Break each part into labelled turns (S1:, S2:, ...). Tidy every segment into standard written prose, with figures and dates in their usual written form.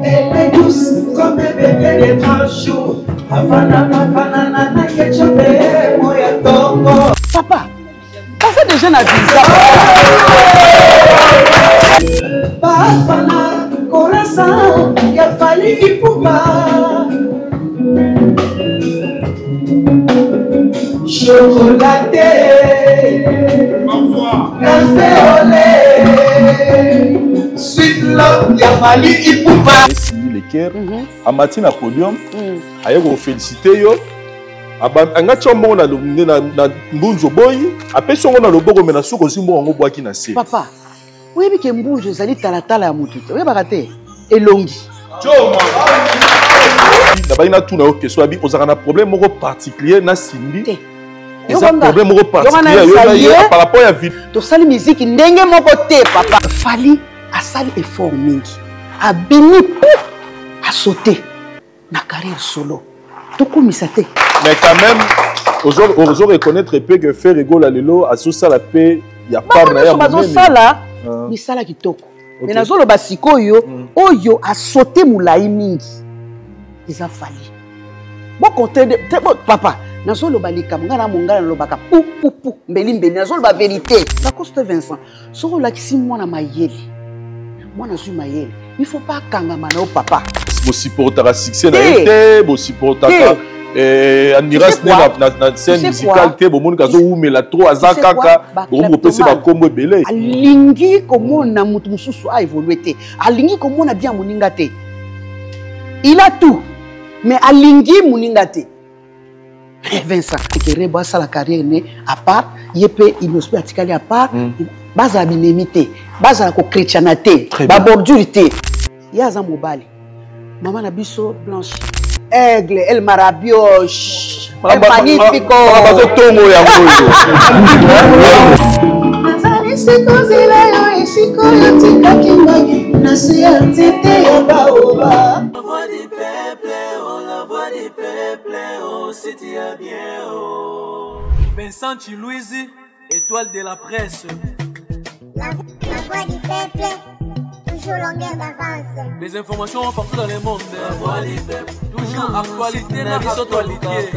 S1: Elle est douce comme un bébé de 3 jours.
S2: Papa, passez déjà na visa.
S1: Bafana, coração, ya fali ipupa. Chocolaté, café au lait, sweet love, ya fali ipupa.
S3: Le cœur, à matin à podium, ailleurs vous féliciter yo. Anga chombo na mbunzo boy, après son on a le bogo mais na soko simbo on bois qui na se.
S2: Papa, oui mais que mbunzo ezali talatala ya mutu. Oui bakate elongi.
S3: Choma. D'abord il a tout na o question abi ozaka problème moko particulier na simbi. C'est un problème moko particulier par rapport à vie.
S2: To sali musique ndenge moko te papa. Fali a sali effort mingi. A béni pour a sauter na carrière solo. To komisa te.
S3: Mais quand même, on reconnaître peu que faire rigolo à l'élo, à sous ça la paix, il y a pas de
S2: mais ça là qui toque. Mais dans le basiko yo, oyo a sauté moulai mingi. Ils ont fallu. Bon côté de papa, dans le balika, mongana mongana lo baka pou pou pou, mbeli mbeli, dans le vérité. La cause de Vincent, sur la qui si moi na mayeli, moi na suis mayeli, il faut pas kangamana au papa.
S3: Bon supporter à succès na été, bon supporter Admiras na scène musicale te bon monde kazo umela trop azakaka bon pese ba kombo belé
S2: alingi komona mutu mususu a évolué te alingi komona bien moninga te il a tout mais alingi moninga te Vincent Tekere bossa la carrière né à part yepé inospe atikali à part baza binemité baza ko chrétienté ba bordurité yaza mobali maman na biso blanche aigle, el marabioche, el magnifico.
S4: Vincent Chilouise, étoile de la presse.
S5: La voix du peuple. Toujours longueur d'avance.
S4: Les informations partout dans le monde. La voix du peuple. Toujours actualité dans les actualités.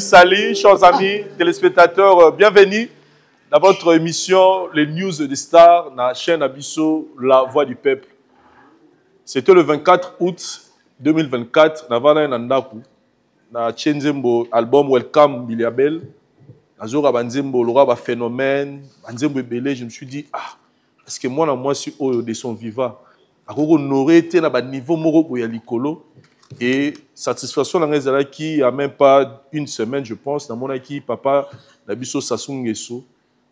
S3: Salut, chers amis téléspectateurs, bienvenue dans votre émission, les news des stars, dans la chaîne Abisso, La Voix du Peuple. C'était le 24 août 2024, dans la Nandaku, dans Chenzembo, album Welcome Biliabel. Dans Banzembo, le roi phénomène, Banzembo Belé, je me suis dit, parce que moi, je suis de son vivant. On aurait été à un niveau moro ya likolo et satisfaction dans les qui il y a même pas une semaine je pense dans mon équipe papa Nabiso Sassou Nguesso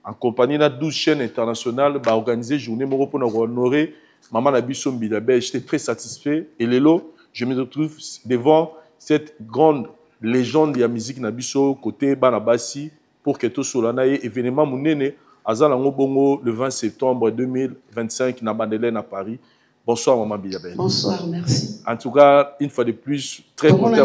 S3: en compagnie de 12 chaînes internationales va organiser journée moro pour honorer maman Nabiso Mbilabe. J'étais très satisfait et lelo je me retrouve devant cette grande légende de la musique Nabiso côté Banabasi pour que tout cela ait événement munene azala ngobongo le 20 septembre 2025 na Madeleine à Paris. Bonsoir, Maman Biliabel.
S2: Bonsoir, merci.
S3: En tout cas, une fois de plus, très content.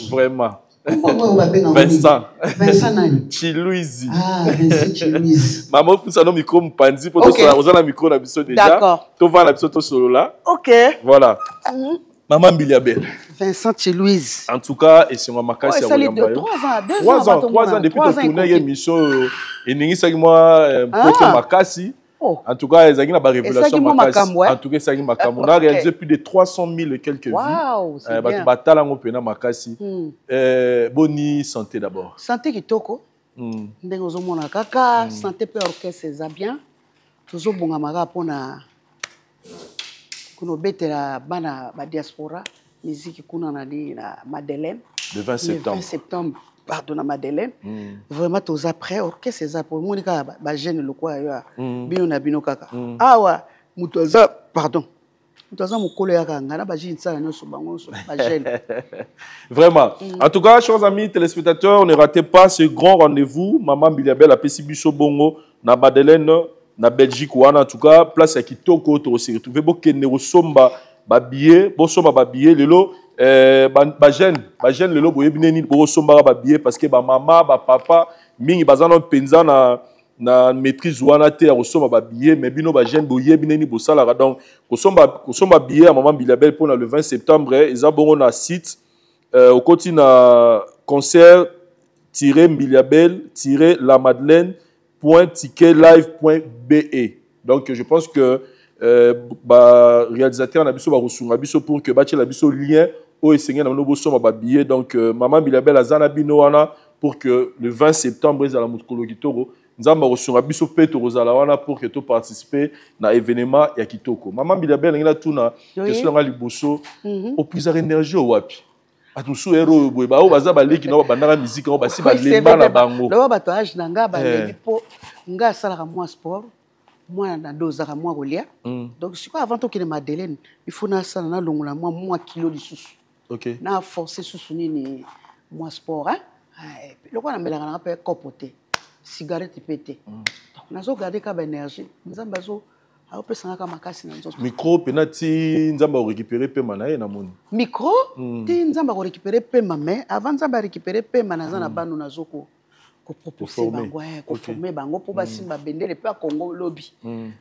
S3: Vraiment.
S2: Vincent. Vincent Nani.
S3: Chilouizi.
S2: Ah, Vincent Chilouizi.
S3: Maman, vous savez, micro, Mpanzi, pour tout ça. Vous avez un micro, on a déjà.
S2: D'accord.
S3: Tu vas l'épisode solo là.
S2: Ok.
S3: Voilà. Maman Biliabel.
S2: Vincent Chilouizi.
S3: En tout cas, et c'est ma casse.
S2: Ça fait 3 ans.
S3: 3 ans depuis que tu as émission. Et n'y a moi, pour ma casse. En tout cas, il y a une révélation. En tout cas, il y a on a réalisé plus de 300 000 et quelques vues.
S2: Waouh, c'est bien.
S3: Bonne santé d'abord.
S2: Santé qui toko. Ndengo zo mona kaka, santé pe orchestre ça bien. Toujours bon amara pona kuno betela bana ba diaspora, musique kuna na Madeleine.
S3: Le 20 septembre.
S2: Le 20 septembre. Pardon, Madeleine. Vraiment, tous après, orchestre, c'est pour moi, les jeunes, le quoi, bien, on a bien, kaka. Ah ouais, moutoza, pardon. Moutoza, mon collègue, on a pas dit ça, nous sommes jeunes.
S3: Vraiment. En tout cas, chers amis téléspectateurs, ne ratez pas ce grand rendez-vous. Maman Biliabel a Pessi Biso Bongo, na Madeleine, na Belgique, ou en tout cas, place à Kitoko, tu aussi retrouver beaucoup de somba, babillet, bon somba babillet, le lot. Ba jeune lelo boye bineni bo somba ba billet parce que ba maman ba papa mingi bazana penza na maîtrise wana te ya somba ba billet mais bino ba jeune boye bineni bo sala donc ko somba billet à maman Biliabel pour le 20 septembre ils a bongo na site au côté na concert-lamadeleine.ticketlive.be. Donc je pense que réalisateur na biso ba resunga biso pour que ba la biso lien au enseigner dans nos sommes ba billet. Donc maman Biliabel azana bino wana pour que le 20 septembre ils à la mukolo kitoko nzamba resunga biso peto rozala wana pour que tu participer na événement ya kitoko. Maman Biliabel ngina tuna question nga liboso au plus énergie au wapi atusu ero boy ba o baza ba leki na ba bandaka musique o basi ba lemba na bango
S2: lo ba tatouage na nga ba lebi po nga sala ka moi sport moi na dosaka moi rolia donc c'est quoi avant to que Madeleine il faut na sala na longola moi kilo lisusu. OK. Na forcer susuni ni moi sport hein. Le quoi na melanga na pe copoter cigarette pété. Donc nazo garder ka ba énergie nzamba zo a opesanga ka makasi na nzoto.
S3: Micro penati nzamba o récupérer pema na ye na moni.
S2: Micro ti nzamba ko récupérer pema mais avant nzamba récupérer pema na zana banu na zoko ko proposer bango ko former bango po basimba bendele pe Congo lobby.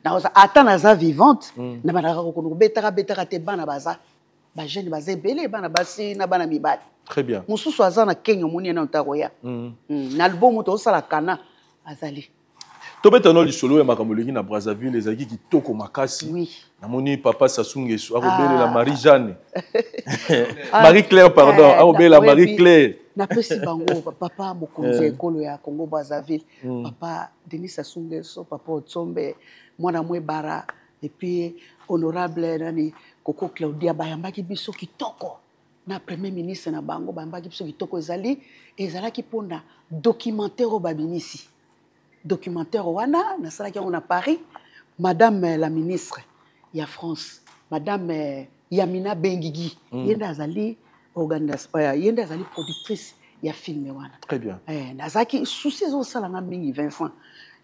S2: Na ata na za vivante na bana ko betaka te bana baza ba jeune baza belé bana basi na bana mibali.
S3: Très bien.
S2: Mususu azana Kenya moni na ntakoya. Na album to sala kana azali.
S3: Tobeta no lisolo ya makamoleki na Brazzaville les aki ki toko makasi.
S2: Oui.
S3: Na moni papa Sassou Nguesso arobele la Marie Jeanne. Marie Claire pardon, arobele la Marie Claire.
S2: Na pesi bango papa mokonzi ekolo ya Congo Brazzaville. Papa Denis Sassou Nguesso, papa Otsombe, mwana mwebara et puis honorable nani Koko Claudia bayambaki biso kitoko. Na premier ministre na bango bayambaki biso kitoko ezalaki pona documentaire babinisi. Documentaire wana na salaki on a Paris madame la ministre ya France madame Yamina Benguigui yenda azali organisateur yenda azali productrice ya film wana.
S3: Très bien.
S2: Nazaki souci zo salanga mingi Vincent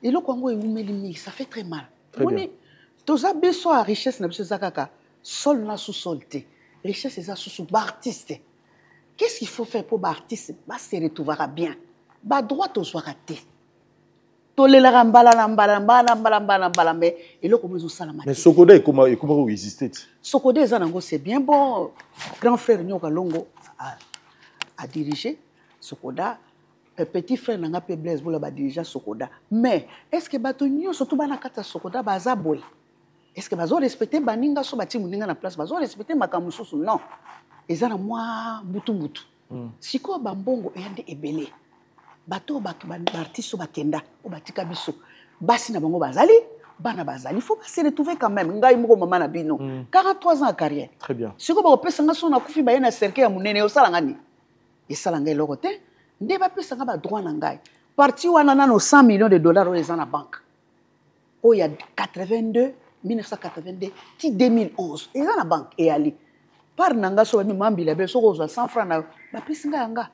S2: et le Congo umeli mingi ça fait très mal. Moni toza beso a richesse na biso zakaka sol na sous solté richesse eza sous artiste. Qu'est-ce qu'il faut faire pour artiste ba se retrouvera bien ba droit au soit raté. Mais
S3: Sokoda comment résister?
S2: Sokoda c'est bien bon. Grand frère Nyoka Longo a dirigé Sokoda. petit frère nanga pe Blaise Bola ba dirija Sokoda. Mais est-ce que bato nyo surtout bana kata Sokoda baza boy? Est-ce que bazo respecter baninga so bati muninga na place bazo respecter makambo susu? Non. Ezana moi mutu. Siko bambongo eyande ebele. Bato ba artiste ba kenda o batika biso. Basi na bango bazali, bana bazali, faut pas se retrouver quand même. Ngai moko mama na bino. 43 ans de carrière.
S3: Très bien.
S2: Siko ba pesa nga so na kufi ba yena cercle ya munene o sala ngani. Et sala ngai lokote. Nde ba pesa nga ba droit na ngai. Parti wana na no 100 millions de dollars o eza na banque. O ya 1982 ti 2011 eza na banque e ali. Par nanga so mi mambila be so ko 100 francs na ba pesa nga nga.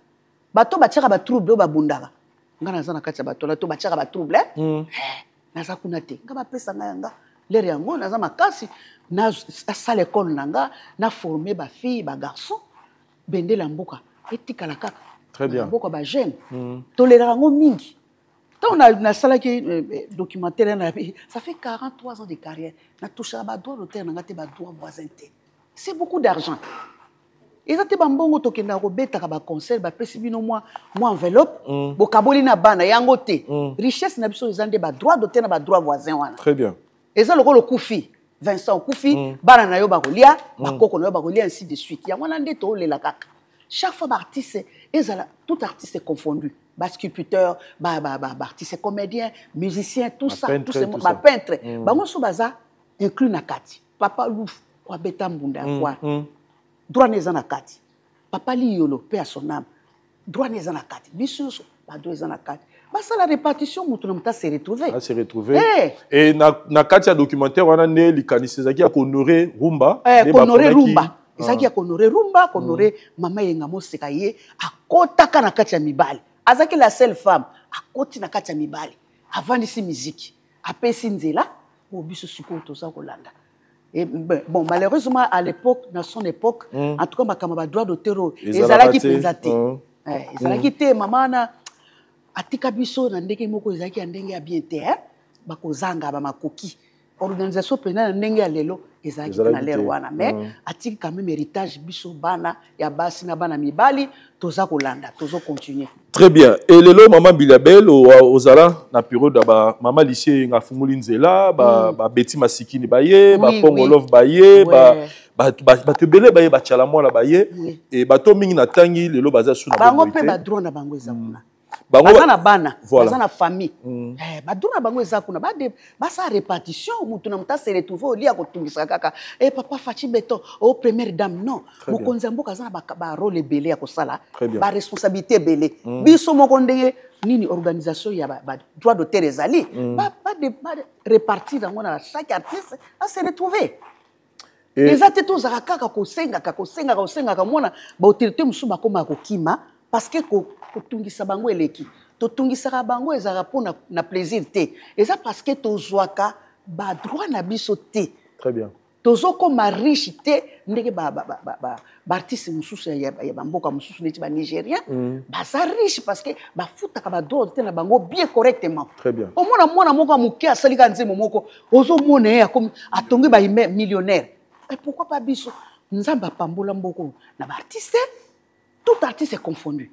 S2: Bato batiaka ba trouble ba bundaka. Nga naza na kati ya bato la to batiaka ba trouble. Naza kuna te. Nga ba pesa nga nga. Lere yango naza makasi na sala école nanga na former ba fille ba garçon bende la mboka etika la kaka.
S3: Très bien.
S2: Mboka ba jeune. Tolera yango mingi. Tant na sala ki documentaire na ça fait 43 ans de carrière. Na toucha ba droit d'auteur nanga te ba droit voisin te. C'est beaucoup d'argent. Ils ont été bambongo tokenda robeta ka ba concert ba pesi bino moi enveloppe bo kaboli na bana yango te richesse na biso ezande ba droit d'auteur na ba droit voisin wana.
S3: Très bien.
S2: Eza lokolo Koufi Vincent Koufi bana na yo ba kolia ba koko na yo ba kolia ainsi de suite. Yango na nde to lela kaka. Chaque fois ba artiste ezala tout artiste confondu. Ba sculpteur, ba artiste comédien, musicien, tout ça, tout ce ba peintre. Ba ngoso baza inclus na kati. Papa Louf wa beta mbunda kwa. Droit neza na kati. Papa Liolo, paix à son âme. Droit neza na kati. Biso, ba droit neza na kati. Bah ça la répartition, mutu na muta s'est retrouvé.
S3: Ah, s'est retrouvé. Et na kati ya documentaire wana ne likanisi zaki ya honorer Rumba.
S2: Honorer Rumba. Zaki ya honorer Rumba, honorer mama yenga moseka ye akotaka na kati ya mibali. Azaki la seule femme akoti na kati ya mibali. Avandisi musique. Apesi nzela, o biso siko toza kolanda. Et bon, malheureusement, à l'époque, dans son époque, en tout cas, ma droit d'auteur, ils allaient qui pensaient. Ils allaient quitter maman na atika biso na ndenge moko ezaki ya ndenge ya bien te, bakozanga ba makoki. Organisation pénale ndenge ya lelo ezaki na lero wana, mais atika quand même héritage biso bana ya basi na bana mibali toza kolanda, tozo continuer.
S3: Très bien. Et lelo maman Bilabel ozala na période ba maman lycée nga fumuli nzela ba Betty Masikini baye ba Pongo Love baye ba tebele baye ba chala mwana baye et bato mingi na tangi lelo baza suna
S2: bango pe ba droit na bango ezakuna baza na bana baza na famille ba droit na bango ezakuna ba sa répartition mutu na muta se retrouver olia ko tungisa kaka papa Fachi Beto au première dame non mokonzi mboka za na ba rôle belé ya ko sala ba responsabilité belé biso moko ndenge nini organisation ya ba droit d'auteur ezali ba répartir dans chaque artiste à se retrouver. Les artistes tous kaka ko senga mona ba autorité musu ba koma ko kima parce que ko tungisa bango eleki to tungisa bango ezara pona na plaisir te eza parce que to zwaka ba droit na biso te.
S3: Très bien.
S2: Tozo koma riche te ndenge ba artiste mususu ya bamboka mususu neti ba nigérien ba sa riche parce que ba futa ka ba droit te na bango bien correctement.
S3: Très bien.
S2: Au mona moko mukia salika nzemo moko ozo mona ya comme atongi ba millionnaire. Et pourquoi pas biso nzamba pambola mboko na ba artiste tout artiste est confondu.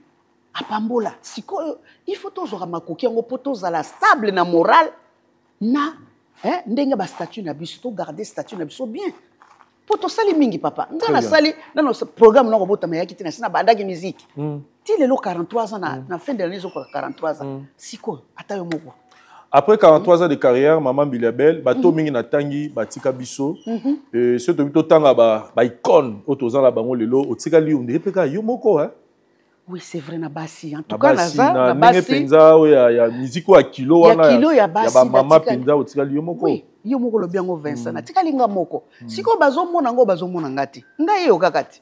S2: A pambola siko il faut toujours makoki ngo poto za la stable na moral na ndenge ba statut na biso to garder statut na biso bien. Poto sali mingi papa. Ngana sali dans notre programme na robota ma yakiti na sina bandaki musique. Ti lelo 43 ans na fin de l'année zo 43 ans. Siko atayo moko.
S3: Après 43 ans de carrière, maman Bilabel, bato mingi na tangi, batika biso. Et ce to tanga ba icône autoza la bango lelo, otika li on peka yo moko hein.
S2: Oui, c'est vrai na basi. En tout cas na
S3: basi. Penza ya musique wa kilo wana.
S2: Ya kilo ya basi.
S3: Ya ba mama penza otika li yo moko.
S2: Oui, yo moko lo biango Vincent. Na tika linga moko. Siko bazo mona ngo bazo mona ngati. Ngai yo kakati.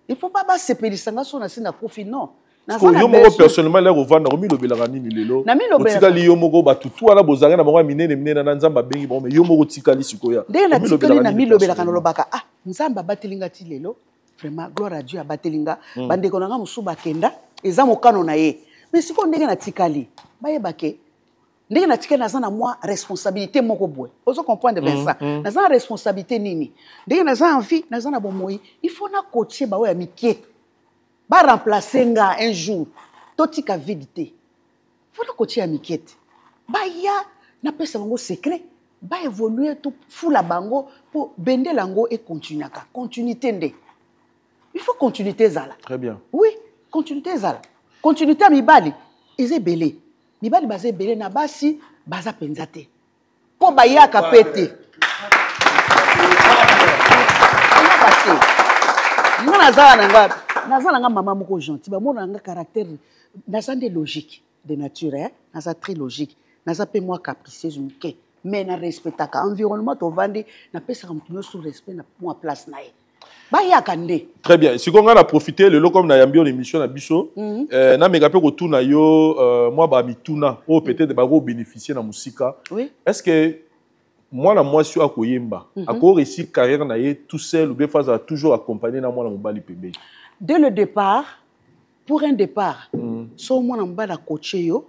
S2: Il faut pas se pelisa nga so na sina kofi non.
S3: Yo moko personnellement là revendre remis le belagani ni lelo. Otika li yo moko batutu ala bozanga na bango minene na nzamba bengi bon mais yo moko tika li sikoya.
S2: Nde na tika li na mi lo belakana lobaka nzamba batelinga ti lelo. Vraiment gloire à Dieu a batelinga bandeko nanga musuba kenda eza mokano na ye. Mais siko ndenge na tika li baye bake ndenge na tika na za na moi responsabilité moko boy. Ozo comprendre Vincent. Na za responsabilité nini? Ndenge na za envie na za na bomoi il faut na coacher ba ya mikie. Ba remplacer nga un jour totika vidité Voilà coacher à miquette. Baya n'a pas un secret. Ba évoluer tout fou la bango pour bender lango et continuer. Continuité ndé. Il faut continuité zala.
S3: Très bien.
S2: Oui, continuité zala. Continuité à mibali. Ils est belé. Mibali basé belé na basi baza penzate. Pour baya kapete. Moi nazala maman moko gentil. Ba moi nga caractère nazande logique de nature hein. Naza très logique. Naza pe moi capricieuse muke. Mais na respectaka environnement to vandi na pesa kamtuno sous respect na moi place nae.
S3: Très bien. Si on a profité, le comme na yambi l'émission na biso, na megape ko tuna yo moi ba mituna o peut-être ba go bénéficier na musika.
S2: Oui.
S3: Est-ce que moi la moi sur akoyemba, ako réussir carrière na ye tout seul ou bien phase a toujours accompagné na moi na mobali pembe.
S2: Dès le départ, pour un départ, so moi na mbala coacher yo,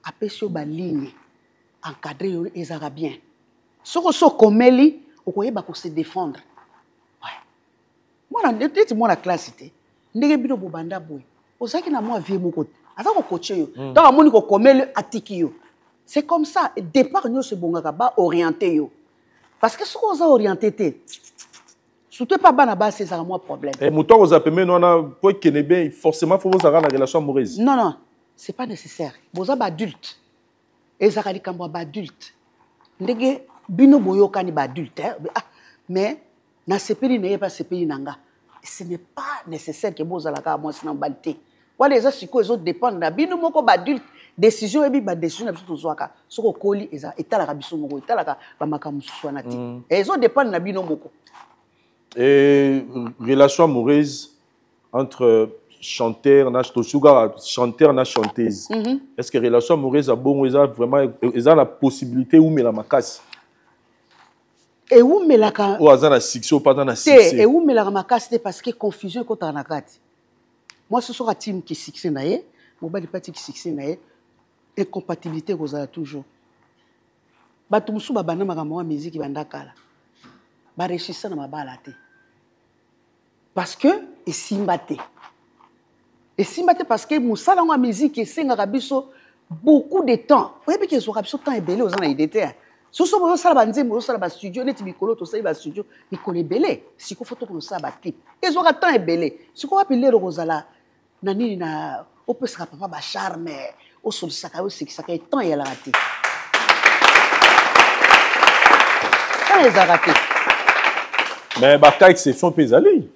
S2: apesio ba ligne encadrer yo ezara bien. So komeli okoyeba ko se défendre. Moi, moi la classe était. Ndenge bino bobanda boy. Osaki na moi vie moko. Asa ko coacher yo. Donc amoni ko komele atiki yo. C'est comme ça, départ nous se bongaka ba orienter yo. Parce que ce qu'on a orienté té. Surtout pas bana ba c'est ça moi problème.
S3: Et mouton aux appemé non na pour kenebe forcément faut vous avoir la relation amoureuse.
S2: Non non, c'est pas nécessaire. Boza ba adulte. Ezakali kambo ba adulte. Ndenge bino boyoka ni ba adulte hein. Mais na sepeli n'est pas sepeli nanga. Ce n'est pas nécessaire que vous allez à moi sinon balté. Voilà les autres choses dépendent de bino moko ba adulte décision et bi ba décision na biso zoaka. Soko koli eza etala ka biso moko etala ka ba makamusu swanati. Et ils ont dépendent na bino moko.
S3: Et relation amoureuse entre chanteur na chanteuse. Est-ce que relation amoureuse a bon vraiment la possibilité ou mais la makasi?
S2: Et où me la ka
S3: ou azana succès ou pas dans la succès
S2: et où me la makasi parce que confusion contre na kati. Moi ce sera team qui succès naé, mobali parti qui succès naé, incompatibilité kozala toujours. Batu musu babana makambo ya musique bandakala. Ba réussir na mabala te. Parce que esimbate. Esimbate parce que musala ngwa musique esengaka biso beaucoup de temps. Oui parce que zo biso temps ebele ozana idete. Si vous avez un studio, vous avez un studio, vous avez un studio, si vous avez un clip, vous avez un temps belé. Si vous avez un rosala, vous avez un charme, vous avez un temps et la raté. Quand les a raté.
S3: Mais cas exception peut aller.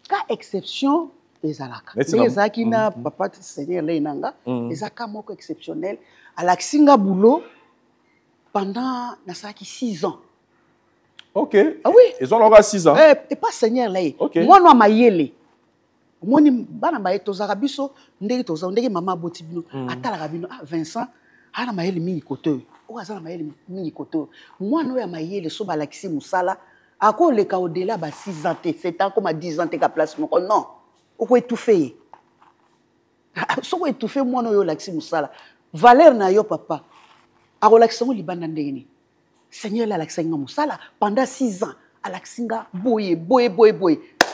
S2: Cas exception, les alaka. Les akina papa Seigneur Leinanga, les akamoko exceptionnel. À la Xinga boulot. Pendant 6 ans.
S3: Ok.
S2: Ah oui.
S3: Ils ont encore 6 ans.
S2: Et pas Seigneur là.
S3: Okay.
S2: Moi non mayele. Moi ni bana baye tozaka biso ndenge toza ndenge mama botibino atala kabino Vincent ana mayele mingi koto. O azala mayele mingi koto. Moi no ya mayele so balakisi musala ako le ka au-delà ba 6 ans 7 ans comme 10 ans te ka place moko non. Oko étouffé. So ko étouffé moi no yo lakisi musala. Valeur na yo papa. A relaxation libanda ndeni. Seigneur la laxinga musala pendant 6 ans a laxinga boye.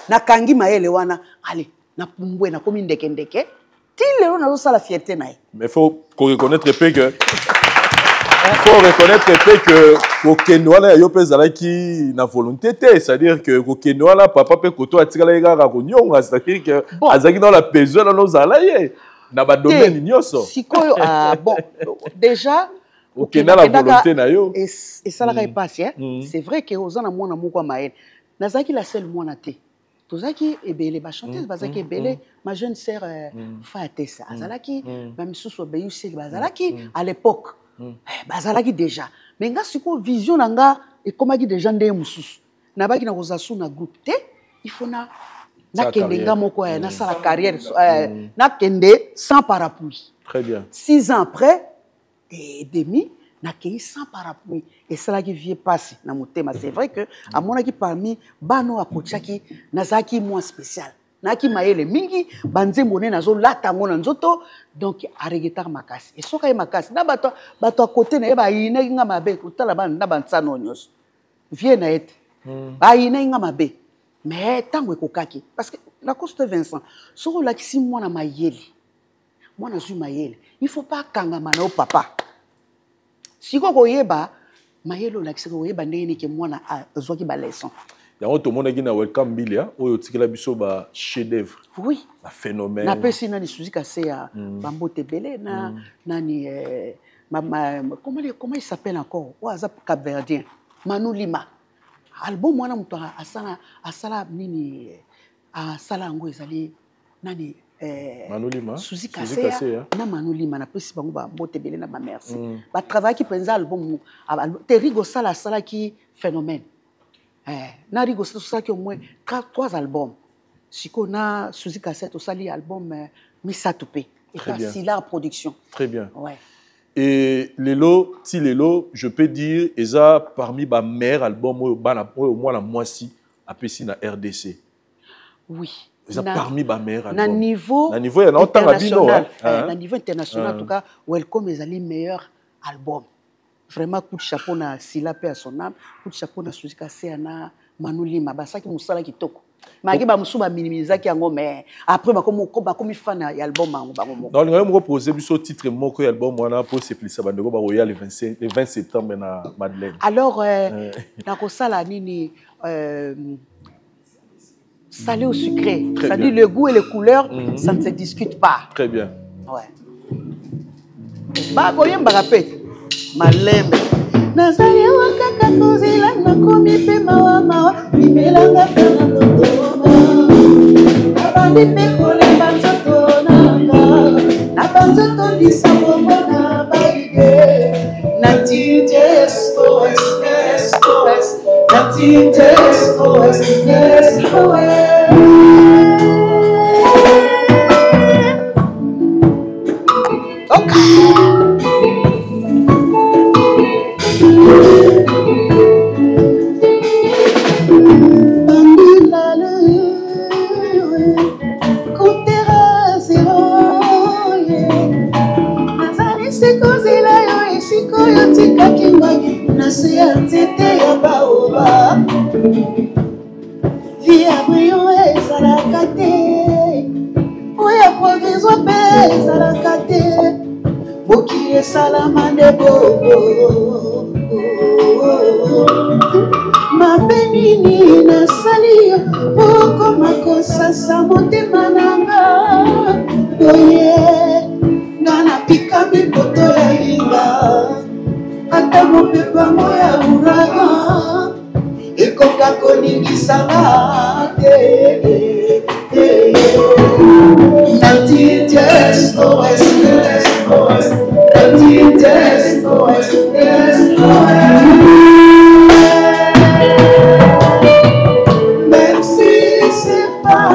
S2: Na kangi maele wana allez na pumbwe na komi ndeke. Ti lero na zo la fierté na.
S3: Mais faut reconnaître que au Kenya yo pesa qui na volonté c'est-à-dire que au Kenya là papa pe koto atikala ega ko nyonga c'est-à-dire que azaki dans la besoin dans nos alaye na ba domaine nyoso.
S2: Sikoyo bon déjà
S3: au Kenya la volonté na yo
S2: et ça la passe hein. C'est vrai que ozana mwana moko mael nazaki la seule mwana te tozaki ebele ba chanteuse bazaki ebele ma jeune sœur Fatessa azalaki ba misusu be yusi bazalaki à l'époque bazalaki déjà mais nga siko vision nanga et komaki déjà ndé mususu na baki na kozasu na groupe te il faut na kende nga moko na sala carrière na kende sans parapluie.
S3: Très bien.
S2: 6 ans après et demi na kei sans parapluie et ça là qui vient passer na motema. C'est vrai que à mon avis parmi bano akochaki nazaki moins spécial naki mayele mingi banze moné nazo latango na nzoto donc aregetar makasi et soka makasi na bato à côté na ba ina nga mabe kutala ba na bansano nyos vie na ete ba ina nga mabe mais tango ekokaki parce que la coste Vincent soko lakisi mwana mayele moi nazwi mayele il faut pas kangama na papa siko koyeba mayele olakisa koyeba ndenge nini ke mwana azwaki ba leçon
S3: yango tomonaki na welcome bilia oyo otikela biso ba chef d'œuvre
S2: oui
S3: ba phénomène
S2: napesi nani Suzy Kase ya bambote belé na nani comment il s'appelle encore ou aza Cap-Verdien Manu Lima album wana muto asala nini asala ngo ezali nani
S3: Manu Lima
S2: Suzy Kase na Manu Lima napesi bango bambote belé na ba merci ba travail ki penza album Terigo sala ki phénomène na Rigo sala ki au moins 3 albums siko na Suzy Kase osali album Misatoupe et Sila production
S3: très bien
S2: ouais.
S3: Et lelo je peux dire eza parmi ba meilleurs albums au moins la moisi apesi na RDC
S2: oui
S3: eza parmi ba meilleurs albums
S2: na niveau
S3: international
S2: na niveau international en tout cas welcome ezali meilleur album vraiment coup de chapeau na Sila pe à son âme coup de chapeau na Suzy Kase na Manu Lima basaki musala kitoko maki ba musu ba minimizaki yango mais après ba komi fan ya album bango
S3: donc nga mo poser biso titre moko ya album wana pour se plisa bandeko ba royal le 20 septembre na Madeleine
S2: alors na ko sala nini salé au sucré ça dit le goût et les couleurs ça ne se discute pas
S3: très bien
S2: ouais ba boyem ba rapete malembe nazali wakaka kozila nakomi pe mawa bimelanga mpe na kotoma nabandi mpe kolemba nzoto nanga na banzoto lisa bongo na baide natite SOS SOS natite SOS SOS mabenini nasali yo poko makosasa motema nanga oye nga napikami poto ya linga ata mopepa moya uraga ekoka koningisanga te natite SOS SOS natite SOS SOS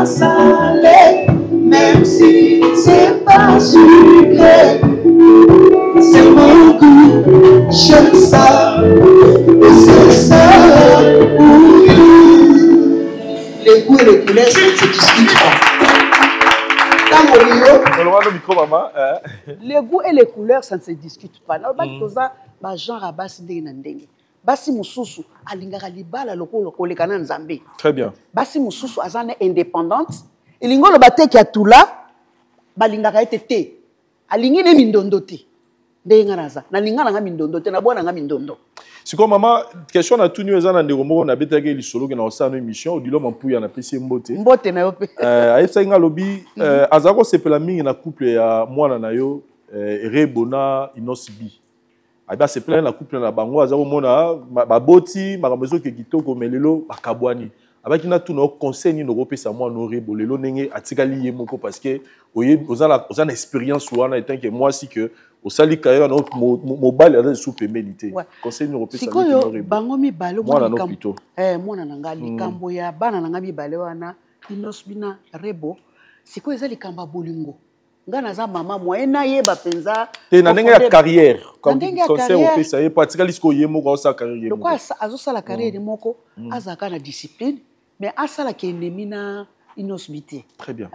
S2: salé, même si c'est pas sucré, c'est mon goût, j'aime ça, c'est ça, oui. Les goûts et les couleurs, ça ne se discute pas. Les goûts et les couleurs, ça ne se discute pas. Genre à basi ndenge. Basi mususu alingaka libala lokolo kolekana nzambe.
S3: Très bien.
S2: Basi mususu azana indépendante. Ilingolo bateki atula balingaka etete. Alingi ne mindondo te. Ndenga naza. Na lingana nga mindondo te na bwana nga mindondo.
S3: Siko mama question na tuni ezana ndeko moko na betaki lisolo ke na osana émission odilo mampuya na pesi mbote. Mbote
S2: na yo pe.
S3: Aisa nga lobi azako sepela mingi na couple ya mwana na yo Rebona Inosbi. Aba se plein la couple na bango aza komona baboti makamezo ke kitoko melelo bakabwani abaki na tuna conseil ni nokopesa mwa Rebo lelo ndenge atikali ye moko parce que ozana expérience wana etant que moi si que osali carrière na mobile aza sous pénalité conseil ni nokopesa
S2: Rebo bango mibale mwana mwana nanga likambo ya bana nanga mibale wana Inosbina Rebo siko ezali kamba bolingo ngana za mama moyena yeba penza
S3: te na ndenge ya carrière comme conseil au pesa ye pratiquement isko yemo ko sa carrière
S2: donc azo la carrière moko azaka na discipline mais asala ke ennemi na Inosbité
S3: très bien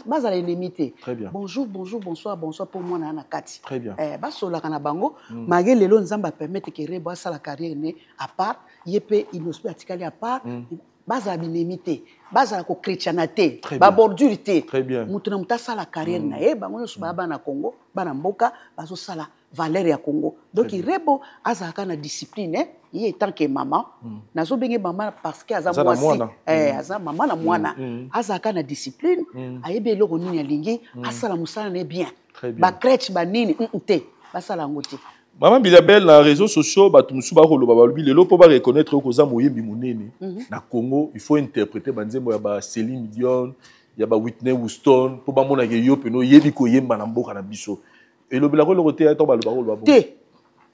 S2: bazala ennemi
S3: très bien
S2: bonjour bonsoir pour moi na kati
S3: très bien
S2: basola kana bango mage lelo nzamba permettre que Rebo asala carrière ne à part yepe Inosbité atikali à part baza binemité, baza ko chrétienté,
S3: Très
S2: ba
S3: bien.
S2: bordurité.
S3: Très bien.
S2: Mutuna mutasa la carrière na e bango so baba na Congo, bana mboka bazo sala valeur ya Congo. Donc irebo azaka na discipline il est tant que maman. Nazo benge maman parce que aza mwasi aza maman na mwana. Azaka na discipline, ayebe loko nini alingi, asala musala ne bien. Ba crèche ba nini nte, basala ngote.
S3: Maman Bilabel na réseaux sociaux batu musu ba koloba balobi lelo po ba reconnaître ko za moyembi munene na Congo il faut interpréter banzembo ya ba Céline Dion ya ba Whitney Houston po ba mona ke yo peno yebi ko yemba na mboka na biso et le bilako le côté to ba lo ba koloba
S2: te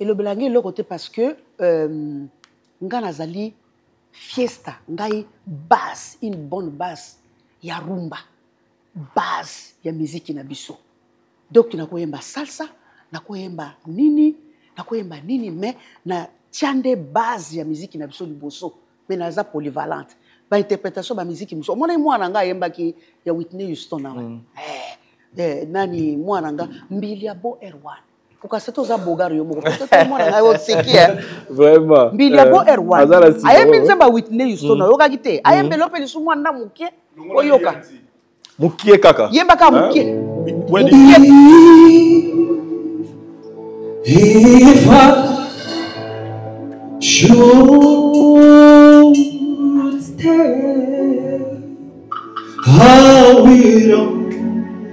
S2: et le bilangi le côté parce que nga nazali fiesta ngai base une bonne base ya rumba base ya musique na biso donc na koyemba salsa na koyemba nini mais na tiande base ya musique na biso liboso mais naza polyvalente ba interprétation ba musique biso mona mwana nga yemba ki ya Whitney Houston na nani mwana nga mbili ya Bo Erwan ukaseto za bogaro yo moko peut-être mwana nga yo sekia
S3: vraiment
S2: mbili ya Bo Erwan ayembi nzamba Whitney Houston yoka kite ayembe lope lisu mwana muke oyoka
S3: mukie kaka
S2: yemba ka muke
S1: If I should stay, I will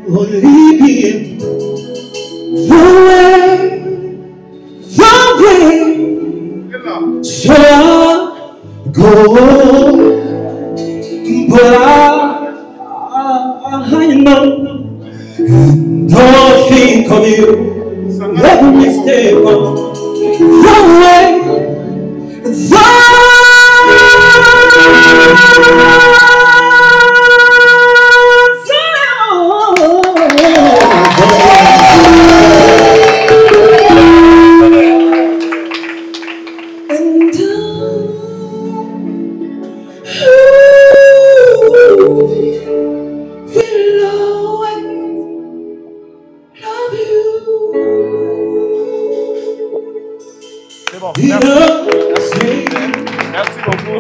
S1: only be in the way. So I go, but I know don't think of you. Let me stay on the way.
S3: Merci beaucoup.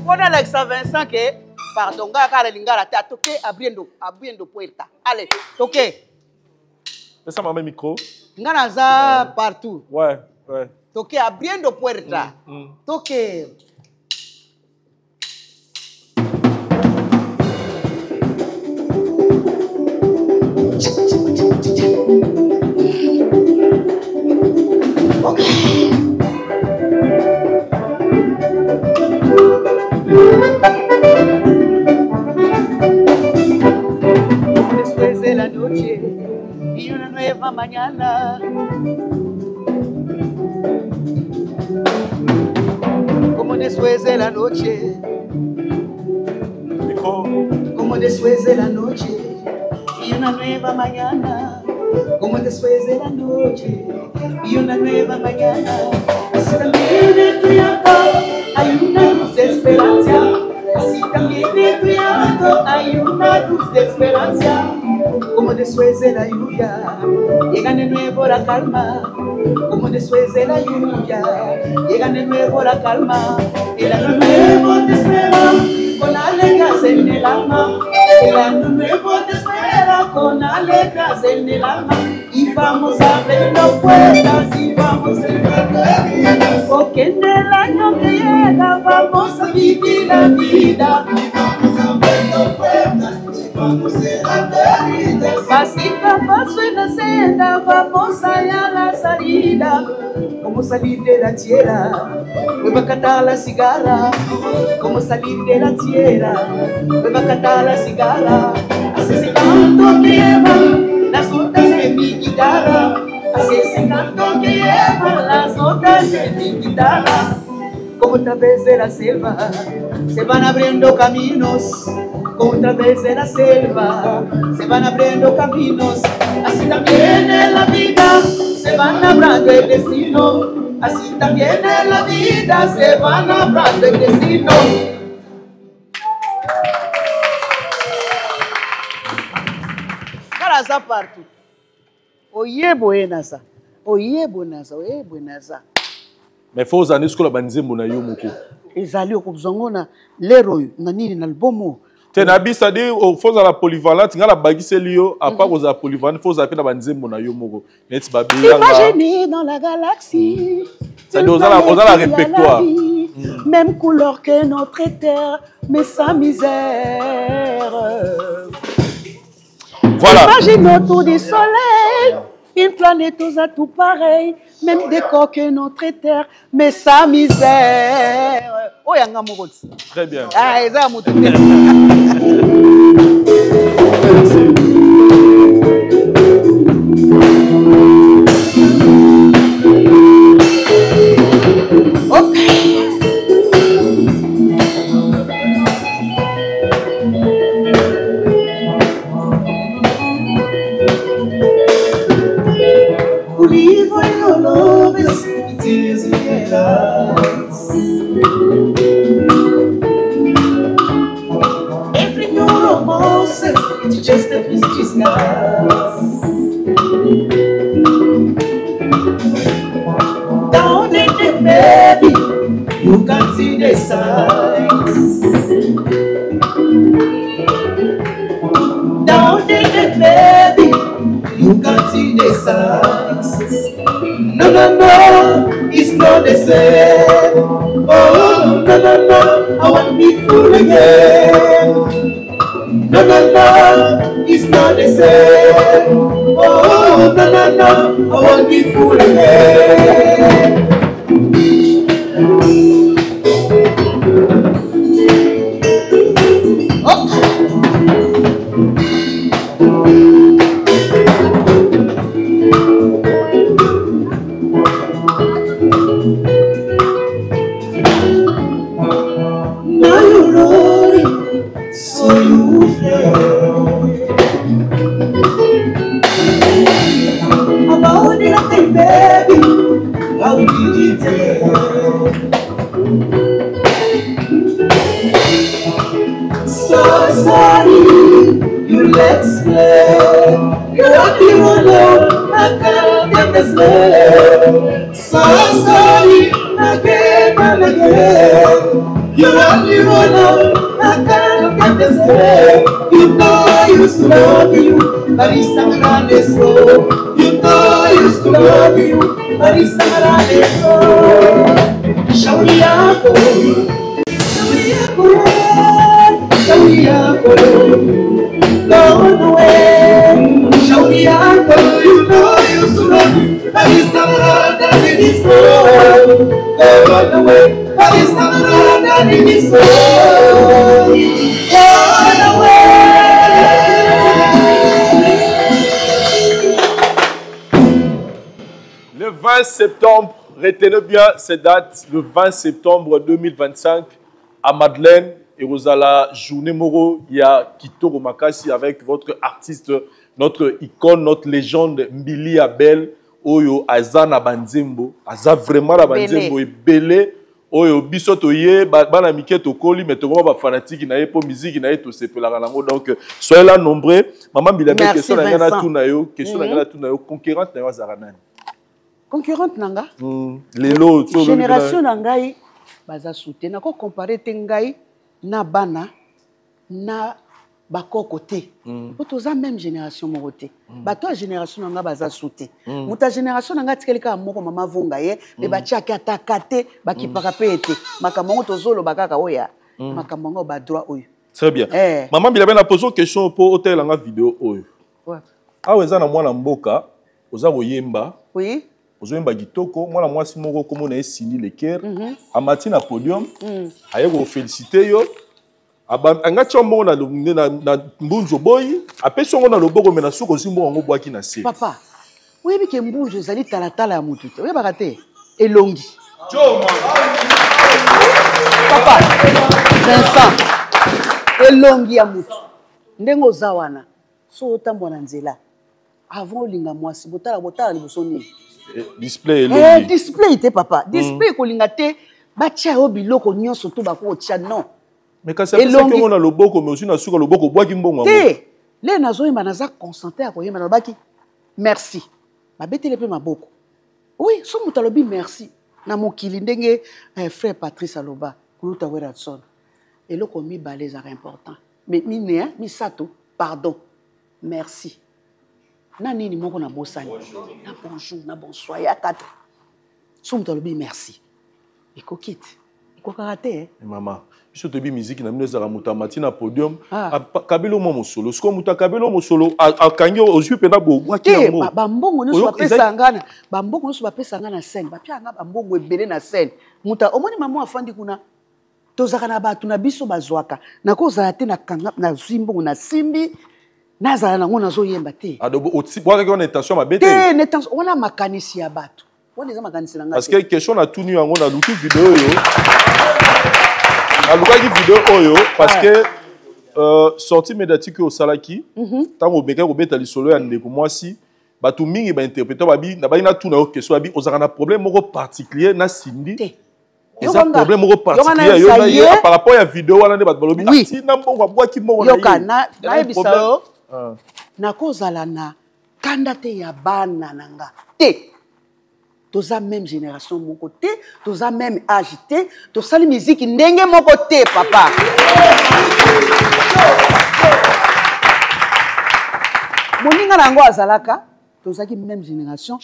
S2: On a l'extra Vincent que pardon gars lingara ta toqué abriendo puerta allez toqué
S3: ça m'a même micro
S2: ngana za partout
S3: ouais
S2: toqué abriendo puerta toqué Después de la noche y una nueva mañana, como después de la noche, como después de la noche y una nueva mañana, como después de la noche y una nueva mañana, así también en tu llanto hay una luz de esperanza. Así también en tu llanto hay una luz de esperanza. Como después de la lluvia llega de nuevo la calma. Como después de la lluvia llega de nuevo la calma. El año nuevo te espera con alegrías en el alma. El año nuevo te espera con alegrías en el alma. Y vamos abriendo puertas y vamos cerrando heridas. Porque en el año que llega vamos a vivir la vida. Y vamos abriendo puertas y vamos cerrando heridas. Pasito a paso en la senda vamos allá a la salida. Como salir de la tierra, vuelvo a cantar la cigarra. Como salir de la tierra, vuelvo a cantar la cigarra. Así ese canto que lleva las notas de mi guitarra. Así ese canto que lleva las notas de mi guitarra. Como a través de la selva se van abriendo caminos. Como a través de la selva se van abriendo caminos. Así también en la vida se van abriendo el destino. Así también en la vida se van abriendo el destino. Caraza partout. Oye buenaza. Oye buenaza. Oye buenaza.
S3: Mais faut oser ce que la banzembo na yo moko.
S2: ezali okozongo na lero na nini na albumu
S3: Tenabi c'est-à-dire faut la polyvalente ngala bagiseli yo à part oza polyvalente faut oser na banzembo na yo moko. Net babi
S2: imagine dans la galaxie
S3: ça doit oza la répertoire.
S2: Même couleur que notre terre mais sa misère.
S3: Voilà.
S2: Imagine autour du soleil une planète aux atouts pareils, même décor que notre terre, mais sa misère. Oh, yanga mokoti.
S3: Très bien.
S2: Ah, eza mutu.
S1: Every new romance is just a disguise. Down in the baby, you can see the signs. Down in the baby, you can see the signs. No, no, no, it's not the same. Oh, no, no, no, I want to be full again. No, no, no, it's not the same. Oh, no, no, no, I want to be full again. Now you're rolling, so you feel about it, hey baby. How did you tell? So sorry, you let's play. You're the one I can't understand. So sorry, again and again. You're the one I can't understand. You know I used to love you, but it's not around this road. You know I used to love you, but it's not around this road. Show me up, going away. Show me up, you know I used to love you, but it's not around this road. Going away, but it's not around this road. Going away.
S3: Le 20 septembre, retenez bien cette date, le 20 septembre 2025, à Madeleine, et vous à la journée Moro, il y a Kitoko Makasi avec votre artiste, notre icône, notre légende, Mbili Abel, Oyo Azana Banzembo, Aza vraiment la Banzembo, et Belé, Oyo Bisoto Ye, Bana Miket Okoli, mais tout le monde fanatique, n'a pas musique, n'a pas c'est la rango. Donc, soyez là nombreux. Maman Bilabé, question n'a tout nayo, question n'a tout nayo, conquérante n'a Zaranan.
S2: Concurrente nanga.
S3: Lelo,
S2: génération nangai, baza soute. Nako comparer tengai na bana na bakoko te. Otoza même génération morote. Bato génération nanga baza soute. Muta génération nanga tikelika moko mama vonga ye, me batia ki atakate baki parapete. Makamongo tozolo bakaka oya. Makamongo ba droit oyo.
S3: Très bien. Maman Bilabé na posé une question pour hôtel en vidéo oyo. Ouais. Ah weza na mwana mboka, oza boyemba.
S2: Oui.
S3: Ozoyemba gitoko, mwana mwasi moko komo na esili le cœur. Amati na podium. Aye ko féliciter yo. Anga chombo na mbunzo boy, apesi ngo na loboko mena suko simbo ngo bwaki na se.
S2: Papa, oyebi ke mbunzo ezali talatala ya mutu te. Oyebaka te elongi. Papa, Vincent, elongi ya mutu. Ndenge oza wana, so otambo na nzela. Avant olinga mwasi, botala liboso nini.
S3: Display elongi.
S2: Display te papa. Display kolinga te, batia yo biloko nyonso to bako tia non.
S3: Mais quand ça fait que on a le boko, mais aussi na suka le boko bois kimbongo.
S2: Te, les nazo yemba naza consenté à koyemba na baki. Merci. Ba betele pe maboko. Oui, so mutalobi merci. na mokili ndenge frère Patrice Aloba kuluta Weratson eloko mibale ezaka important mais mine misato pardon merci na nini moko na bosani na bonjour na bonsoir ya quatre so mutu alobi merci ekokite ekokaka te
S3: mama biso toyebi musique na bino ezalaka moto amati na podium akabeli omo mosolo sikoyo moto akabeli o mosolo akangi ozwi mpena bobwaki yango
S2: bambongo nyonso bapesa nga na scène bapia nga bambongo ebele na scène moto omoni mama afandi kuna tozalaka na bato na biso bazwaka nakozala te nazwi mbongo na simbi nazala nango nazoyemba te
S3: bwakaki wana intention mabe te
S2: wana makanisi ya bato wana eza makanisi na nga
S3: parce que question natuni yango naluki video oyo nalukaki video oyo parce que sortie médiatique oyo osalaki ntango obekaki kobeta lisolo ya ndeko mwasi bato mingi bainterprete babi na bayina tuna yo question babi ozalaka na problème moko particulier na Cindy eza problème moko particulier yo na ye par rapport ya video wana nde bato balobi atina mbongo abwaki mbongo na ye
S2: yoka nayebisa yo nakozala na kanda te ya bana na nga te toza même génération moko te toza même âge te tosali musique ndenge moko te papa moninga nango azalaka tozaki même génération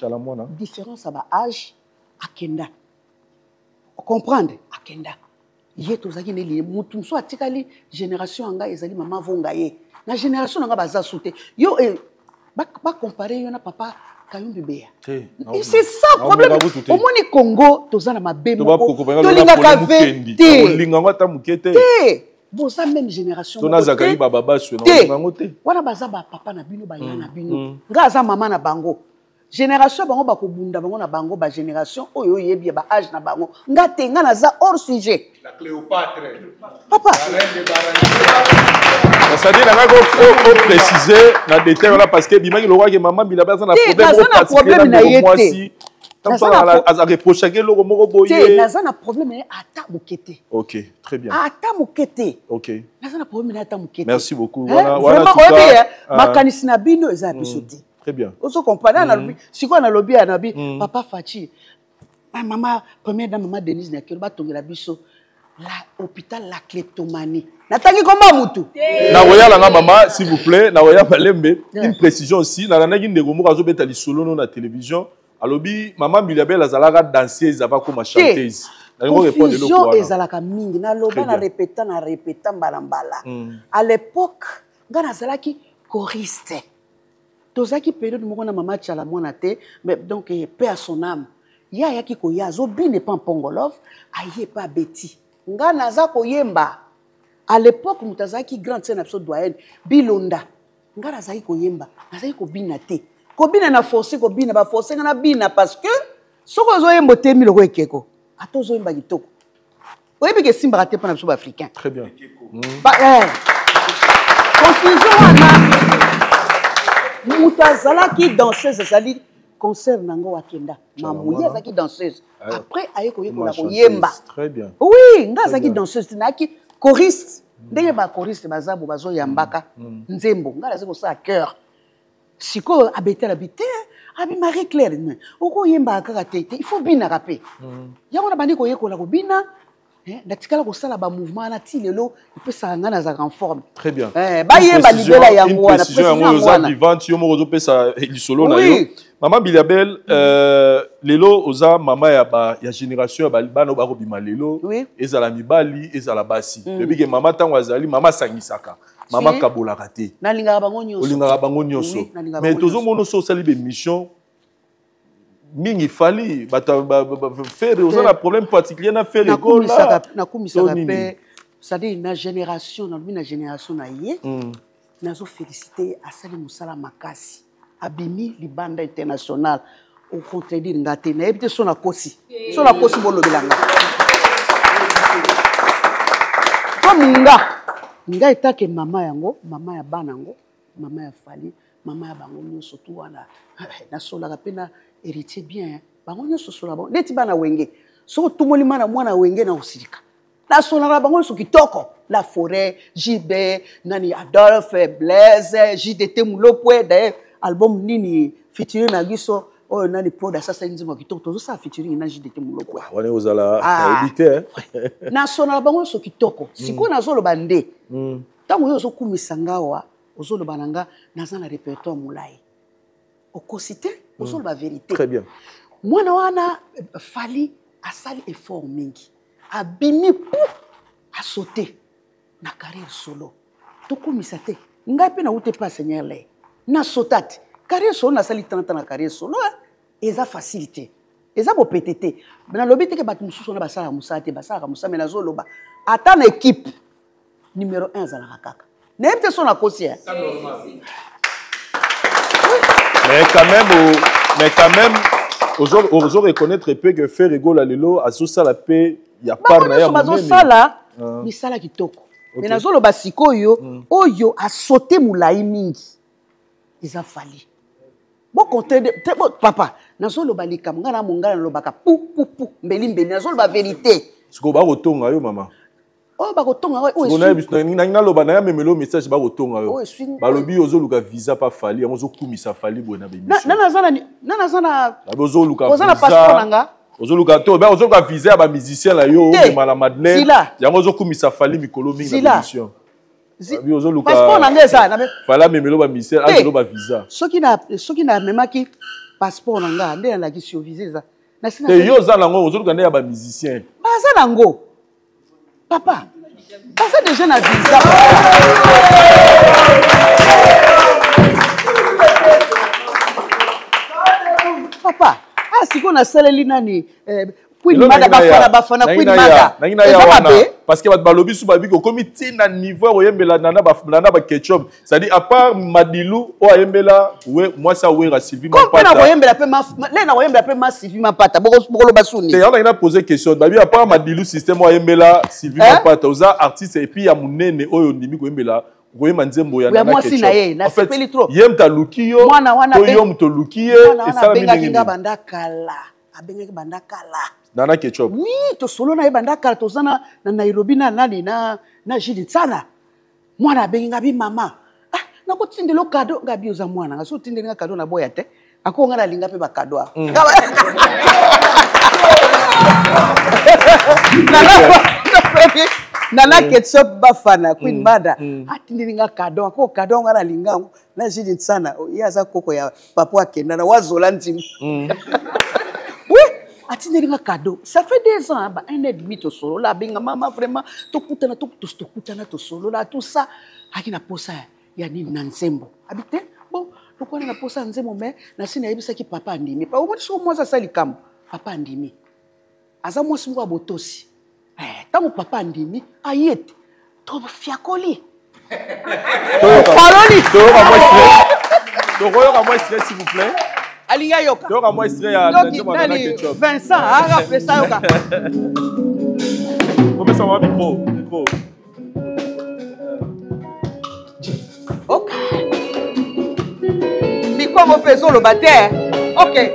S2: différence ya ba âge akenda comprendre akenda ye tozaki neli mutu mosusu atikali génération yanga ezali mama vonga ye na génération nanga baza su te yo bacompare yo na papa Kayumbi Beya c'est ça problème omoni Congo toza na mabe moko tolingaka ve te boza même génération wana baza bapapa na bino baya na bino nga aza mama na bango génération bango bakobunda bango na bango ba génération oyo yebi ba âge na bango nga te nga naza hors sujet
S6: la Cléopâtre
S2: papa
S3: ça dit on préciser na détail là parce que bimaki le roi que maman bila baza na
S2: problème na yete
S3: a reproché que loko moko boye
S2: naza na problème na ata mukete
S3: OK très bien
S2: ata mukete
S3: OK
S2: naza na problème na ata mukete
S3: merci beaucoup
S2: voilà tout makanisi na bino eza biso te
S3: très bien
S2: oso comprendre na lobi siko na lobi ya nabi papa Fachi maman première dame maman Denise na kelo batongela biso la hôpital la kleptomanie natangi komba mutu
S3: na royal nga maman s'il vous plaît na royal balembe une précision aussi na naki ndeko moko azobeta lisolo no na télévision alobi maman Miliabel azalaka danseuse ava comme chanteuse
S2: confusion ezalaka mingi na loba na répéta mbala à l'époque nga nazalaki choriste tozaki période moko na mama Tchala mwana te mais donc paix à son âme ya yaki koya azobine pa Pongolov aye pa Betty nga naza koyemba à l'époque mutazaki grande scène absolue doyenne Bilonda nga nazaki koyemba nazaki kobina te kobina na forcer kobina ba forcer nga na bina parce que soko zoyembo te miloko ekeko ato zoyemba kitoko oyebi ke simba te pana biso ba africain
S3: très bien
S2: confusion wana mutazalaki danseuse ezali concert nango wakenda mamuye azaki danseuse après aye koyekola koyemba
S3: très bien
S2: oui nga azaki danseuse tinaki choriste ndenge ba choriste bazabo bazoyambaka nzembo nga azaki kosala cœur siko abetela bite abi Marie Claire okoyemba kaka te il faut bina rapé yango na bandi koyekola kobina natikala kosala ba mouvement na ti lelo epesa nga na za en forme
S3: très bien
S2: bayemba libela yango wana
S3: précision vivante yo moko zopesa lisolo na yo maman Biliabel lelo oza mama ya génération ya bana ba kobima lelo ezala mibali ezala basi depuis que mama tango azali mama sangisaka mama kabolaka te
S2: nalingaka bango nyonso
S3: olingaka bango nyonso mais tozomona so osali be mission mingi fali faire oza na problème particulier na faire
S2: école nakumisaka pe c'est-à-dire na génération na ye nazo féliciter asali musala makasi abimi libanda international au contredire nga te nayebi te so na kosi bolobela nga comme nga etake mama yango mama ya bana yango mama ya fali mama ya bango nyonso tu wana nasolaka mpe na héritier bien bango nyonso sola bango neti bana wenge soko tumoli mana mwana wenge na osirika nasolaka bango nyonso kitoko la forêt JB nani Adolphe Blaise JDT Mulopwe d'ailleurs album nini featuring na giso oh nani Proda sasa nzima kitoko tozo sa featuring na JDT muloko
S3: wana ozala éviter
S2: na sona bango so kitoko siko na zolo bande tango yo zo kumisa ngawa ozolo bananga naza na répertoire mulai okosite ozolo ba vérité
S3: très bien
S2: mwana wana fali asali effort mingi abimi pou a sauter na carrière solo tokumisa te ngai pe na ute pas seigneur le na sotate carrière solo na sali 30 ans na carrière solo eza facilité eza bo pétété na lobi te ke batu mususu na basala musate basala musame na zoloba ata na équipe numéro 1 za la kaka na epte son na kosi
S3: mais quand même ozo reconnaître peu que faire rigolo la lelo azosa la paix ya par na ya
S2: bazo sala misala kitoko mais na zoloba sikoyo oyo a sauté mulai mingi eza fali bon compter papa na zoloba likam ngana mongana lobaka pou mbeli na zoloba vérité
S3: siko ba kotonga yo mama
S2: oh ba kotonga o
S3: na loba na ya memelo message ba kotonga yo balobi ozoluka visa pa fali yango ozokumisa fali boye na bémission
S2: nana zana
S3: ozoluka
S2: ozana passeport nanga
S3: ozoluka to ba ozoluka visa ya ba musicien la yo mala Madeleine yango ozokumisa fali mikolo mingi na bémission bi ozoluka
S2: passeport nanga eza
S3: fala memelo ba musicien azolo ba visa
S2: soki na memaki passeport nanga nde na ki sur visa eza na sina
S3: te yo za nango ozoluka nde ya ba musicien
S2: baza nango papa ça déjà na visa papa siko na saleli nani Queen Mada bafana Queen Mada
S3: parce que balobi sou babi ko comité na niveau oyembela nana ba ketchup c'est-à-dire à part Madilou o oyembela we moi ça we Sylvie Mapata
S2: na oyembela pe na oyembela pe Sylvie Mapata bokolo basuni
S3: te on a posé question babi à part Madilou système oyembela Sylvie Mapata oza artiste et puis ya munene oyo ndimi ko oyembela Goye manzembo ya
S2: nana ketchup. En fait,
S3: yem ta lukiyo, to yom to lukiye, et ça la mingi.
S2: Abengaki bandakala.
S3: Nana ketchup.
S2: Oui, to solo na bandakala to zana na Nairobi na nani na jidi sana. Mwana abengi mama. Ah, na ko tindelo cadeau ngabi oza mwana. Ngaso tindelo cadeau na boya te. Ako ngala linga pe ba cadeau. Nana ketchup bafana Queen Mada atindilinga cadeau ako cadeau ngala lingango na jidi sana yaza koko ya papa akenda na wazola ntimi oui atindilinga cadeau ça fait 2 ans ba 1 an et demi to solo la benga mama vraiment to kutana to solo la tout ça akina posa ya nini na nzembo habite bon lokwana na posa nzembo mais na sina yebisa ki papa ndimi pa omoni so mwa sali kam papa ndimi aza mwa simwa botosi tant mon papa ndimi ayete to fiakoli paroli
S3: to moi stress s'il vous plaît
S2: alinga yoka
S3: to moi stress ya
S2: nani Vincent aga pesa yoka
S3: comment ça va micro
S2: OK micro mo peso lo bater OK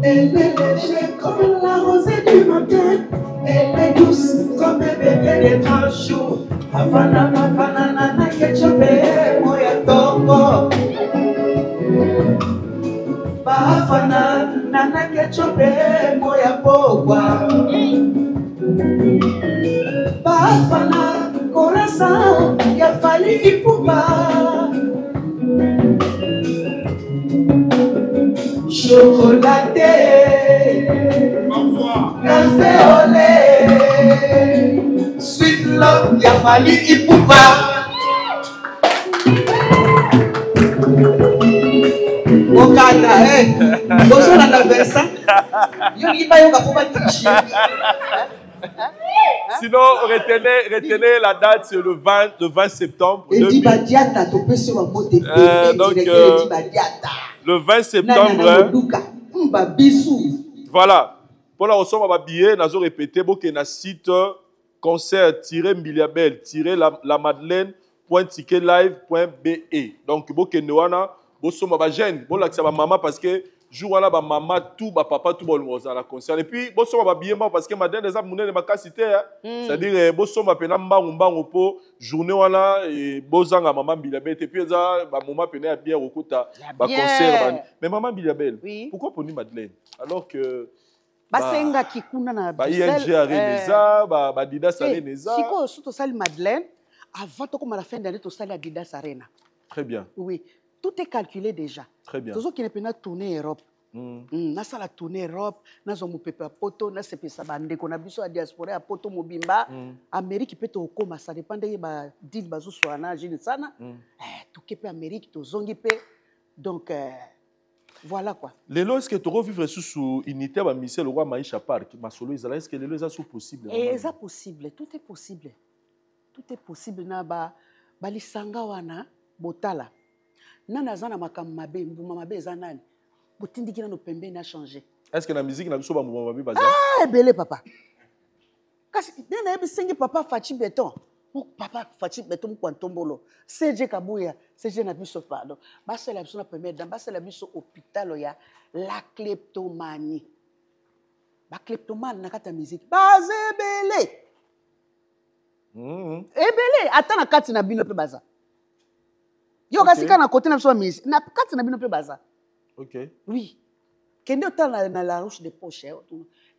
S1: Elle est légère comme la rosée du matin. Elle est douce comme un bébé de 30 jours. Havana, nana, ketchup, moya toko. Bafana, nana, ketchup, moya pogwa. Bafana, coração, ya fali ipuba. Chocolaté, café au lait, sweet love, y'a fallu Ipupa. Okata, bozo na la versa. Yo ni ba yo ka pouba tichi.
S3: Sinon, retenez la date, c'est le 20 septembre.
S1: Et Badiata, tu peux se remonter.
S3: Donc, le 20 septembre. Voilà. Pour la ressource, on va billet, nous avons répété, bon, qu'il y a un site concert-miliabel-la-madeleine.ticketlive.be. Donc, bon, qu'il y a un bon, maman parce que jour wana ba maman tout ba papa tout bon à la concert et puis bo soma ba bien parce que madame des amounene makasité c'est-à-dire bo soma pena mbangu po journée wana et bozanga maman Bilabel et puis ça ba maman pena bien okuta ba concert mais maman Bilabel pourquoi poni Madeleine alors que
S2: basenga kikuna na
S3: ba ING Areneza ba Didas Areneza
S2: siko surtout sali Madeleine avant to comme à la fin d'année to sali Didas Arena.
S3: Très bien.
S2: Oui, tout est calculé déjà.
S3: Très bien.
S2: Tous ceux qui ne peuvent pas tourner Europe. Na sala tourner Europe, na zo mupepe a poto, na sepe sa bande qu'on a biso a diaspora a poto mobimba. Amérique peut to koma, ça dépend de ba deal bazo soana, jini sana. Tout qui peut Amérique to zongi pe. Donc voilà quoi.
S3: Les lois est-ce que tu revivre sous unité ba Michel le roi Maïcha Park, ma solo Israël est-ce que les lois sont possibles?
S2: Et ça possible, tout est possible. Tout est possible na ba lisanga wana botala. Nana zana makamabe mbuma mabe zanani. Botindiki na no pembe na changer.
S3: Est-ce que la musique na biso ba mbuma mabe baza?
S2: Ah belé papa. Kasi na yebi sengi papa Fachi Beton. Papa Fachi Beton kwa ntombolo. CG Kabuya, CG na biso pardon. Basa la biso na pembe dan basa la biso hôpital ya la kleptomanie. Ba kleptomane na kata musique. Bazebele. Ebele ata na kati na bino pe baza. Yo kasika na côté na biso musique. Na kati na bino pe baza.
S3: OK.
S2: Oui. Kende autant na la roche de poche,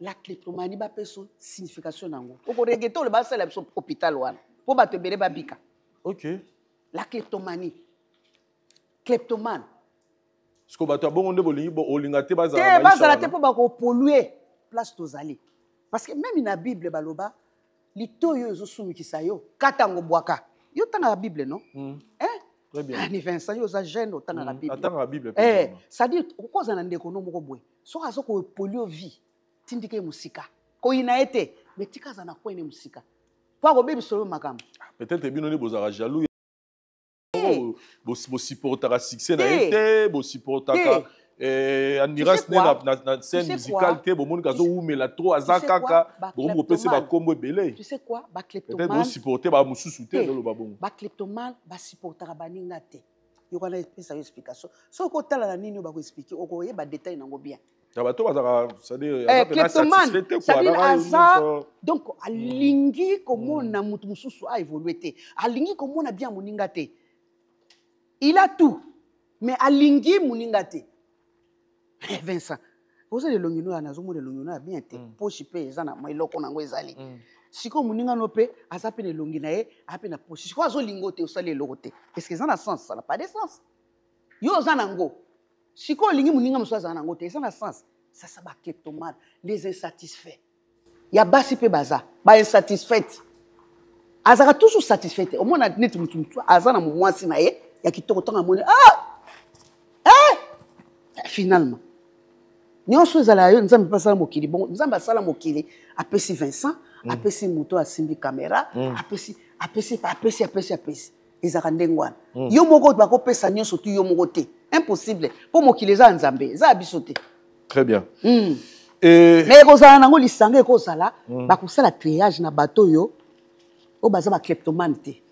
S2: la kleptomanie ba peso signification nango. Oko reggaeton le basa la biso hôpital wana. Po ba te bele ba bika.
S3: OK.
S2: La kleptomanie. Kleptomane.
S3: Ce que bato bon onde bolingi bo olingate baza.
S2: Te baza la te po ba ko polluer place tozali. Parce que même na Bible baloba litoyo zo sumikisa yo katango bwaka. Yo tanga la Bible non?
S3: Très bien.
S2: Ni Vincent yo za jeune autant na la Bible.
S3: Attends la Bible.
S2: Ça dit ko za na ndeko no moko boy. So azo ko polio vie. Tindike musika. Ko ina été mais tika za na ko ine musika. Kwa ko bebi solo makambo.
S3: Peut-être bino ne bozara jaloux. Bo supportera succès na été, bo supportera Admiras na scène musicale te bo moni kazo umela trop azakaka bo mo pese ba kombo belé.
S2: Tu sais quoi? Ba kleptomane.
S3: Peut-être bo supporter ba mususu te dans le babongo.
S2: Ba kleptomane ba supportera baninga te. Yo kana pesa explication. So ko tala na nini ba ko expliquer oko ye ba détail nango bien.
S3: Ya bato bazaka ça dire
S2: kleptomane ça dire hasard donc alingi komona mutu mususu a évoluer te. Alingi komona bien moninga te. Il a tout mais alingi moninga te. Vincent, vous avez le longino à Nazomo de longino à bien été. Poche pe zana moi loko nango ezali. Siko muninga no pe azape le longinae ape na poche. Siko azo lingote osali logote. Est-ce que ça n'a sens? Ça n'a pas de sens. Yo zanango. Siko lingi muninga mso zanango te, ça n'a sens. Ça ça ba kleptomane, les insatisfaits. Ya basi pe baza, ba insatisfait. Azaka toujours satisfait. Au moins net mutu azana mu mwasi na ye, ya kitoko tanga moni. Finalement nyonso ezala yo nzambe pasala mokili bon nzambe asala mokili apesi Vincent apesi moto asimbi caméra apesi ezaka ndengwana yo moko bakopesa nyonso tu yo moko te impossible po mokili eza nzambe eza biso te.
S3: Très bien.
S2: Mais ekozala nango lisanga ekozala bakosala triage na bato yo o baza ba kleptomane te.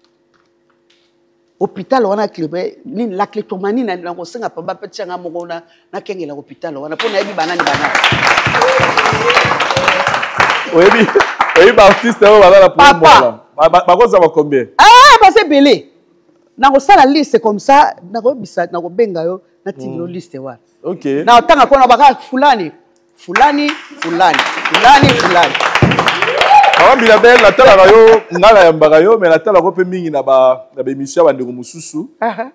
S2: Hôpital wana la kleptomanie na ko senga pa ba petit nga moko na kengela hôpital wana po na yebi banani.
S3: Oui ba artiste o bala la papa ba koza ba combien?
S2: Ba c'est belé. Na ko sala liste comme ça na ko bisa na ko benga yo na tindilo liste wana.
S3: OK.
S2: Na tanga kona baka fulani.
S3: Maman Bilabel la tala rayo ngala ya mbarayo mais la tala ko pe mingi na ba émission ba ndeko mususu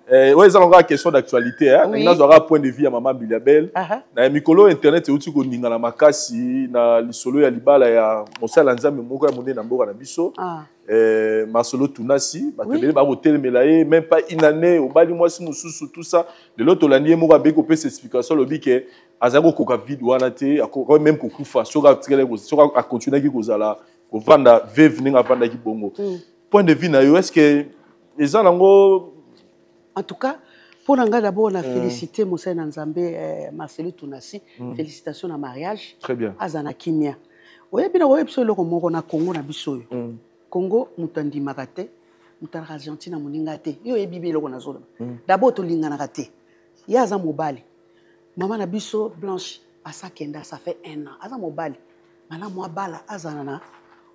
S3: ouais ça encore question d'actualité hein na zo point de vue ya Maman Bilabel na mikolo internet uti ko ninga na makasi na lisolo ya libala ya mosala nzambe moko ya monde na mboka na biso masolo tunasi ba tebele ba hotel melaye même pas une année au bali mwasi mususu tout ça de l'autre l'année moko be ko pe explication lobi ke azako koka vide wana te akoko même ko kufa soka tikele ko soka a continuer ki kozala ko vanda veve ninga vanda ki bongo point de vue na yo est-ce que les gens nango
S2: en tout cas pour nga d'abord on a félicité Moussa Nzambe Marcelo Tunasi félicitations à mariage
S3: très bien
S2: azana kimia oye bina oye biso loko moko na Congo na biso Congo mutandi makate mutara Argentine moninga te yo ebibi loko na zolo d'abord to lingana kate ya za mobali Maman na biso Blanche asa kenda ça fait 1 an. Aza mobali. Mala moi bala azana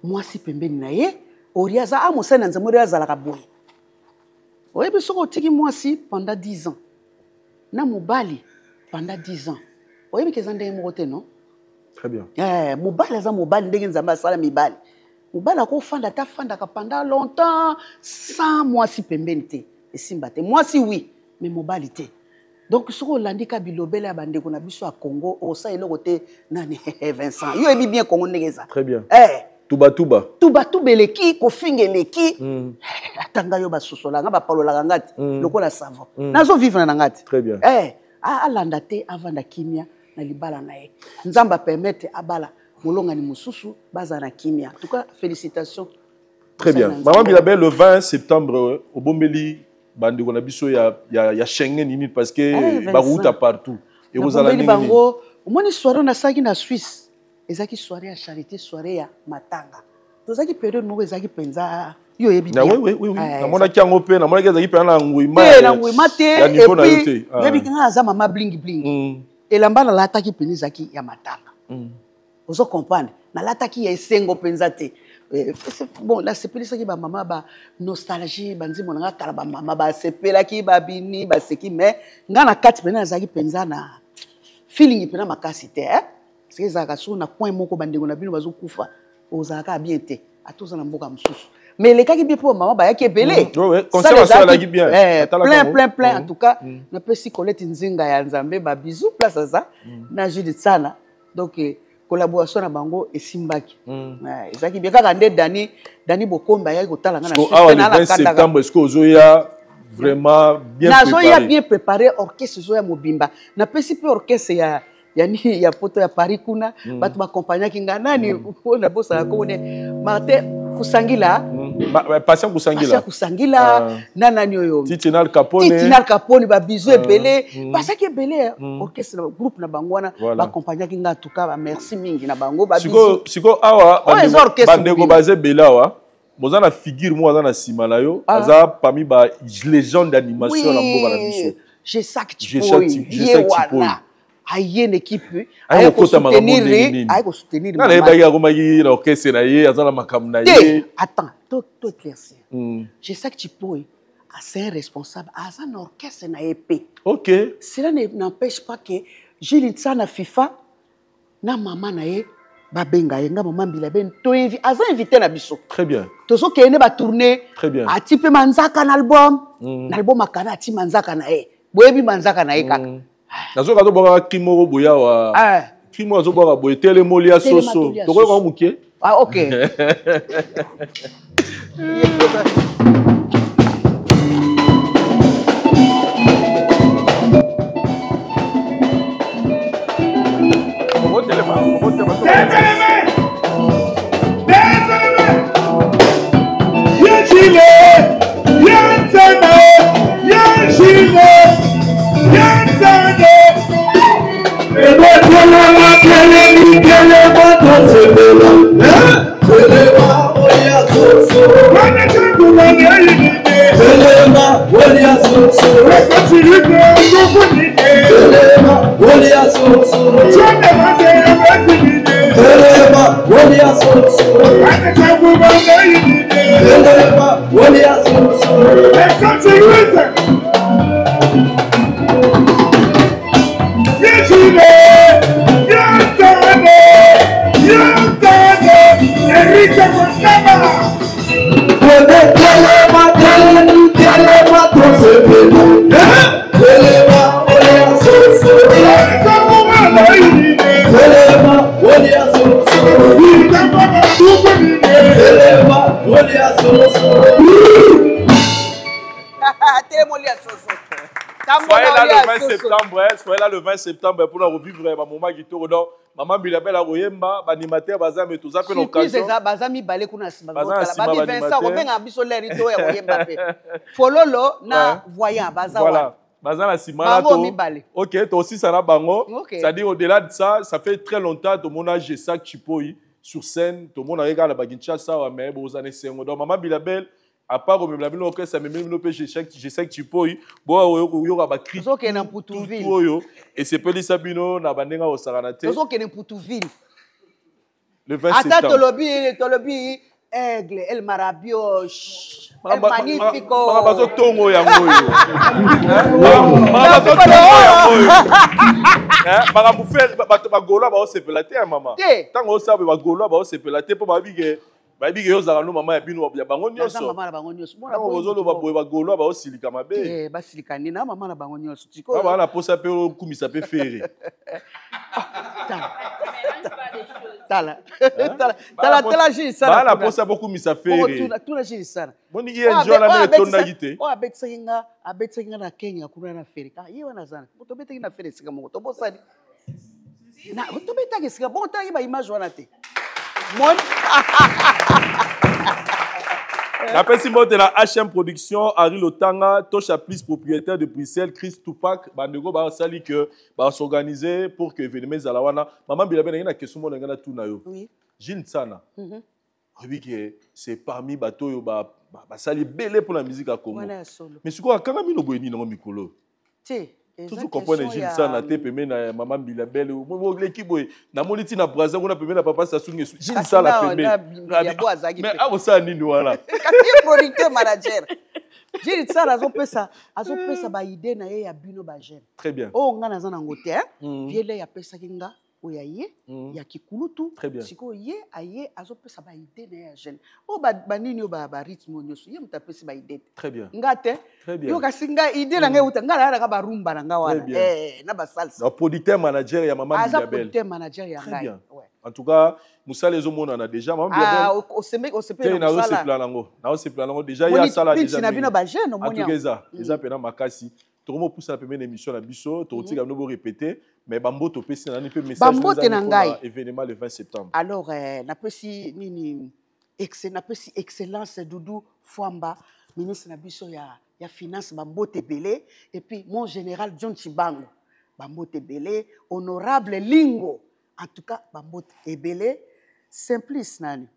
S2: moi si pembeni na ye. Oriaza a mosana nzamuri azala ka boy. Oye biso ko tiki moi si pendant 10 ans. Na mobali pendant 10 ans. Oye bi kezande mo kote non?
S3: Très bien.
S2: Mobali aza mobali ndenge nzamba sala mibali. Mobali ko fanda ta fanda ka pendant longtemps sans moi si pembeni te. Esimba te. Moi si oui, mais mobali te. Donc soko landika bilobele ya bande ko na biso a Congo o sa eloko te nani Vincent. Yo ebi bien Congo ndengeza.
S3: Très bien. Tuba
S2: eleki ko fingeleki. Atanga yo ba sosola nga ba palola ngati lokola savon. Nazo vivre na ngati.
S3: Très bien.
S2: Alanda te avant da kimia na libala na ye. Nzamba permettre abala molonga ni mususu baza na kimia. En tout cas félicitations.
S3: Très bien. Maman Bilabel le 20 septembre au Bombeli bande ko na biso ya Schengen nini parce que barouta partout. Et vous allez
S2: bango omoni soirée na saki na Suisse. Ezaki soirée ya charité, soirée ya matanga. Tozaki période moko ezaki penza yo yebi bien.
S3: Oui. Na mona ki ango pe, na mona ki ezaki pe na nguima.
S2: Na nguima te et puis yebi kinga za mama bling bling. Elamba na lataki penizaki ya matanga. Ozo comprendre. Na lataki ya esengo penza te. Bon, là, c'est plus ça qui va maman, ba nostalgie, banzi mon nga kala ba maman, ba sepela ki ba bini, ba seki mais nga na kati pena zaki penza na feeling pena makasi te, parce que zaka so na point moko bandengo na bino bazo kufa, ozaka bien te, atoza na mboka msusu. Mais les cas qui bien pour maman ba yaki belé.
S3: Ouais, conservation la bien.
S2: Plein en tout cas, na pesi Colette Nzinga ya Nzambe ba bisou place ça, na Judith sana. Donc collaboration na bango et simbaki. Ezaki bien kaka nde Dani Bokomba ya kotala nga na Suisse
S3: na la 20 septembre est-ce que ozoya vraiment bien préparé.
S2: Nazoya bien préparé orchestre zoya mobimba. Na pesi pe orchestre ya poto ya Paris kuna batu bakompagna kinga nani na bosa ko ne Martin Kusangila.
S3: Patient
S2: Kusangila nana nyoyo.
S3: Titinal Capone
S2: ba bisou ebele parce que ebele orchestre groupe na bangwana ba accompagner kinga tout cas merci mingi na bango ba bisou.
S3: Siko awa bande ko baze belawa bozana figure mo azana sima na yo aza parmi ba légende d'animation na mboka na biso.
S2: Je sac tipo. Aye une équipe aye ko soutenir
S3: na le bagi akomaki na orchestre na ye azala makam na ye.
S2: Attends, tout éclaircir. Je sais que tu peux c'est un responsable à un orchestre na épée.
S3: OK.
S2: Cela n'empêche pas que Julie Tsana FIFA na maman na ye ba benga nga maman Bilabel to invité na biso.
S3: Très bien.
S2: Tozo kene ba tourner.
S3: Très bien.
S2: A type manzaka na album. Na album akana ti manzaka na ye. Boyebi manzaka na ye kaka.
S3: Nazo kazo boka kimo boya wa. Kimo azo boka boye tele molia soso. Toko ko mukie.
S2: OK.
S3: Soyez là le 20 septembre pour nous revivre un moment qui tourne. Maman Bilabel a royemba, animateur bazam et tout ça.
S2: Surprise ça, bazami balé kuna sima. Babi Vincent, on vient à bisoler rito et royemba. Fololo na voyant bazam. Voilà.
S3: Bazam la sima. Ok, toi aussi ça n'a bango. C'est-à-dire au-delà de ça, ça fait très longtemps que mon âge sac chipoi sur scène, tout le monde regarde la baguincha ça mais aux années 50. Donc Maman Bilabel à part au même la bino que ça me même je sais que tu peux bon yo ba cri
S2: Tozo ke na Poutouville.
S3: tout et c'est pas ça bino na bandenga au saranate
S2: Tozo ke na Poutouville.
S3: le 20
S2: Ata
S3: septembre
S2: tolobi aigle El Marabio. El magnifico.
S3: bazo tongo yango yo bazo tongo yango yo baka faire bato bagolo ba osepela te mama tango osabe bagolo ba osepela te po babige babige yo zala no mama ya bino ya bango nyonso
S2: mama na bango nyonso
S3: mona bozolo ba boye bagolo ba osilika mabe
S2: basilika ni na mama na bango nyonso tiko
S3: ba na posa pe kumisa pe fere
S2: tala jini sana
S3: ba na posa beaucoup misa fere
S2: tuna jini sana
S3: boni ye njona na tonda gite
S2: o abetsenga na Kenya kuna na fere ka yewa na zana to beteki na fere sika moko to bosani na to betaki sika bon ta ba image wana te mon
S3: la pesi mbote na HM Production Henri Lotanga Tosha Plus propriétaire de Bruxelles Chris Tupac bandego ba sali que ba s'organiser pour que événement zalawana maman bilabena na question mo ngana tuna yo
S2: oui
S3: Jean Sana oui que c'est parmi bato yo ba sali belé pour la musique à Congo mais c'est quoi quand mino boyeni na mikolo
S2: ti
S3: tout comprendre Jean Sana te peme na maman bilabele mo l'équipe boy na moniti na Brazza on a peme na papa Sassou Jean Sana peme mais ah ça nini wala
S2: kasi producteur manager Jean Sana azopesa ba idée na ye ya bino ba jeune
S3: très bien
S2: oh ngana za na ngote viele ya pesa kinga oya ye ya kikulutu siko ye aye azopesa ba idée na ya jeune o ba nini ba rythme nyoso ye mutapesa ba idée
S3: très bien
S2: ngate
S3: très bien
S2: yo kasinga idée na ngai uta ngala ka ba rumba na ngawa na ba salsa
S3: na producteur manager ya maman Bilabel
S2: producteur manager ya ngai
S3: en tout cas Moussa les hommes on a déjà maman Bilabel
S2: au semé
S3: na se planango déjà ya sala déjà
S2: na bino ba jeune
S3: en tout cas eza pena makasi tokomo poussa la première émission na biso tokotika no répéter mais bamboto pesi na ni pe message
S2: pour
S3: événement le 20 septembre
S2: alors na pesi nini excellence Doudou Fwamba ministre na biso ya finance bambote belé et puis mon général John Chibango bambote belé honorable Lingo en tout cas bambote belé Simplice nani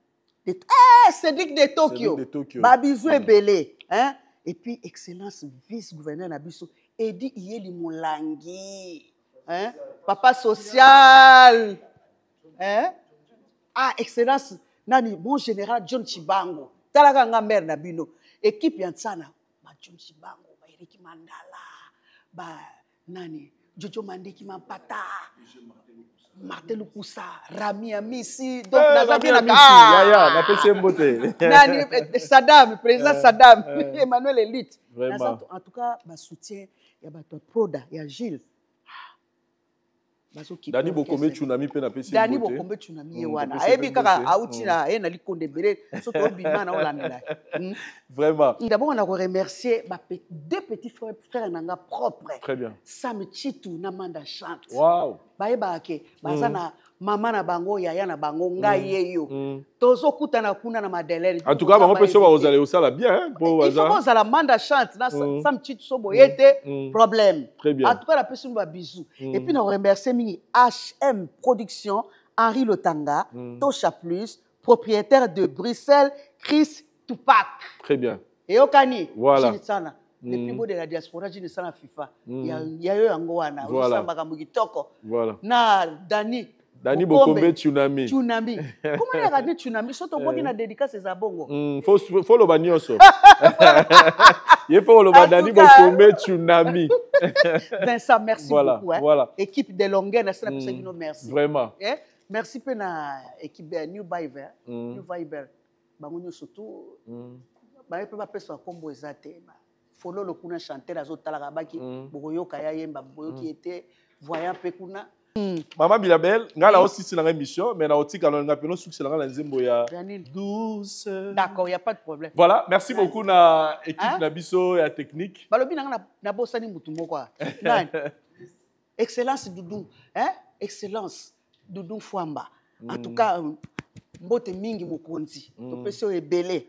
S2: Cédric de Tokyo babizou belé hein et puis excellence vice-gouverneur na biso Edi Iyeli Molangi hein papa social hein excellence nani mon général John Chibango talaka nga mère na bino équipe ya Tsana ba John Chibango ba Eriki Mandala ba nani Jojo Mandeki Mampata Martin Lukusa Rami Amisi donc nazabina
S3: na pesi mbote
S2: nani Saddam président Saddam Emmanuel Elite en tout cas ba soutien ya bato Proda ya Gilles
S3: Dani Bokombe Tsunami pe na pesi mbote
S2: Dani Bokombe Tsunami ye wana ayebi kaka auti na ye na likonde bere soto bima na olandela
S3: vraiment
S2: d'abord on a remercier deux petits frères nanga propres
S3: très bien
S2: Sam Chitu na Manda chante
S3: wow
S2: bayeba ke bazana mama na bango yaya na bango ngai yeyo tozo kutana kuna na Madeleine
S3: en tout cas bango pe so ba ozale osala bien pour
S2: bazala il faut ozala Manda chante na Sam Chitu so boyete problème
S3: très bien
S2: en tout cas la personne ba bisou et puis on remercier mingi HM Production Henri Lotanga Tosha Plus propriétaire de Bruxelles Chris Tupac
S3: très bien
S2: et okani
S3: voilà
S2: sana le plus beau de la diaspora jini sana FIFA ya yo yango wana osamba kambo kitoko
S3: voilà
S2: na Dani
S3: Bokombe Tsunami
S2: comment ya kadi Tsunami soto boki na dédicace za bongo
S3: faut lo banyoso il faut lo Dani Bokombe Tsunami
S2: Vincent merci beaucoup
S3: voilà
S2: équipe de longueur na sana pisakino merci
S3: vraiment
S2: merci pe na équipe New Viber bango nyoso tout ba pe ba pesa kombo ezate folo lo kuna chanter azotalaka baki boyoka ya yemba boyoki était voyant pe kuna
S3: Maman Bilabel ngala aussi c'est la émission mais na otika na ngapeno succès la nzembo ya douce
S2: d'accord y a pas de problème
S3: voilà merci beaucoup na équipe na biso ya technique
S2: balobi na bosani mutu moko nani excellence Doudou excellence Doudou Fwamba en tout cas mbote mingi mokonzi topesi ebele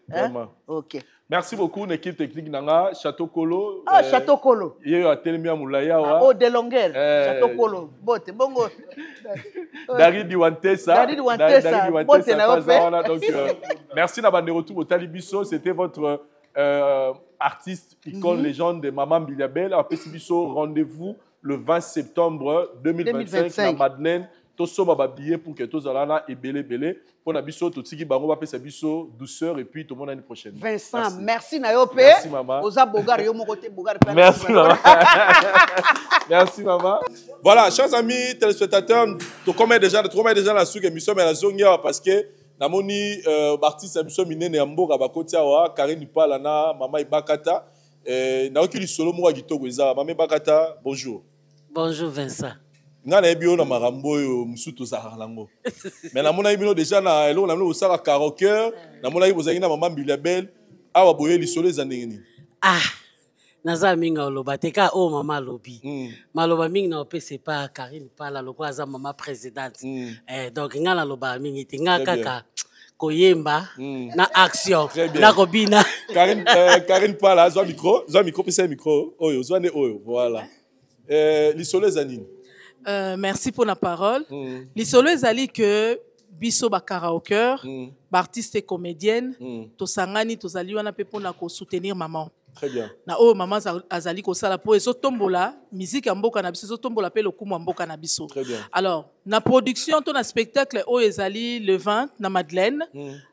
S2: OK
S3: merci beaucoup l'équipe technique nanga Château Kolo
S2: Château Kolo
S3: yeye atelemia mulaya wa
S2: oh de longueur Château Kolo bote bongo
S3: David Wantesa
S2: bote na ope
S3: donc merci na bande retour au Talibiso c'était votre artiste, icône, légende de Maman Biliabel. Après, rendez-vous le 20 septembre 2025 à Madeleine. Tout ça va billet pour que tous allons et belé. Pour Nabiso, tout ce qui va passer Biso douceur et puis tout le monde l'année prochaine.
S2: Vincent, merci Nayope.
S3: Merci maman.
S2: Merci
S3: maman. Merci maman. Voilà, chers amis téléspectateurs, tu combien déjà la souque émission mais la zone parce que namoni artiste émission minene amboka bakotia wa Karine Palana, maman Ibakata na okili solo mo gitoko eza maman Ibakata, bonjour.
S6: Bonjour Vincent.
S3: Ngana ebio na marambo yo musuto za halango. Mais namona ibino déjà na elo na no sala karaoke, namona ibozangi na Maman Biliabel awa boye li solo za ndengeni.
S6: Ah, naza minga oloba teka o mama lobi. Maloba mingi na opese pa Karine Pala lokwa za mama présidente. Donc ngana loba mingi tinga kaka koyemba na action na kobina.
S3: Karine Pala zo micro pese micro oyo zo ne oyo voilà. Li solo za nini?
S7: Merci pour la parole. L'isolo ezali que biso ba karaoke, ba artiste et comédienne, to sangani to zali wana pe pona ko soutenir maman.
S3: Très bien.
S7: Na o maman azali ko sala po ezo tombola musique ya mboka na biso ezo tombola pe lokumu mboka na biso.
S3: Très bien.
S7: Alors, na production to na spectacle o ezali le 20 na Madeleine,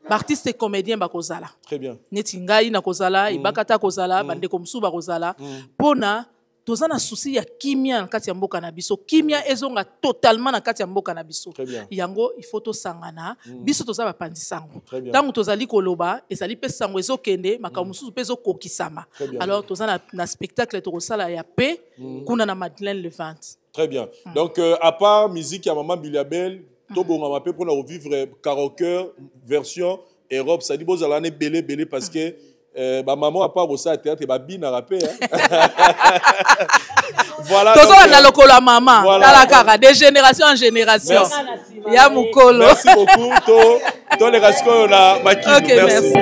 S7: ba artiste et comédien ba kozala.
S3: Très bien.
S7: Neti ngai na kozala, ibakata kozala, bande ko msuba kozala pona toza na souci ya kimia na kati ya mboka na biso. Kimia ezonga totalement na kati ya mboka na biso. Yango il faut to sangana biso toza ba pandi sango. Tango tozali koloba ezali pe sango ezokende makamusu pe ezokokisama. Alors toza na spectacle to sala ya pe kuna na Madeleine le 20.
S3: Très bien. Donc à part musique ya Maman Biliabel, to bonga mape pour revivre karaoke version Europe, ça dit boza l'année belé parce que bah maman a pas bossé à théâtre et bah bin à rapper voilà
S7: donc na lokola maman la kaka de génération en génération ya mukolo
S3: merci beaucoup to les rasco na maki merci.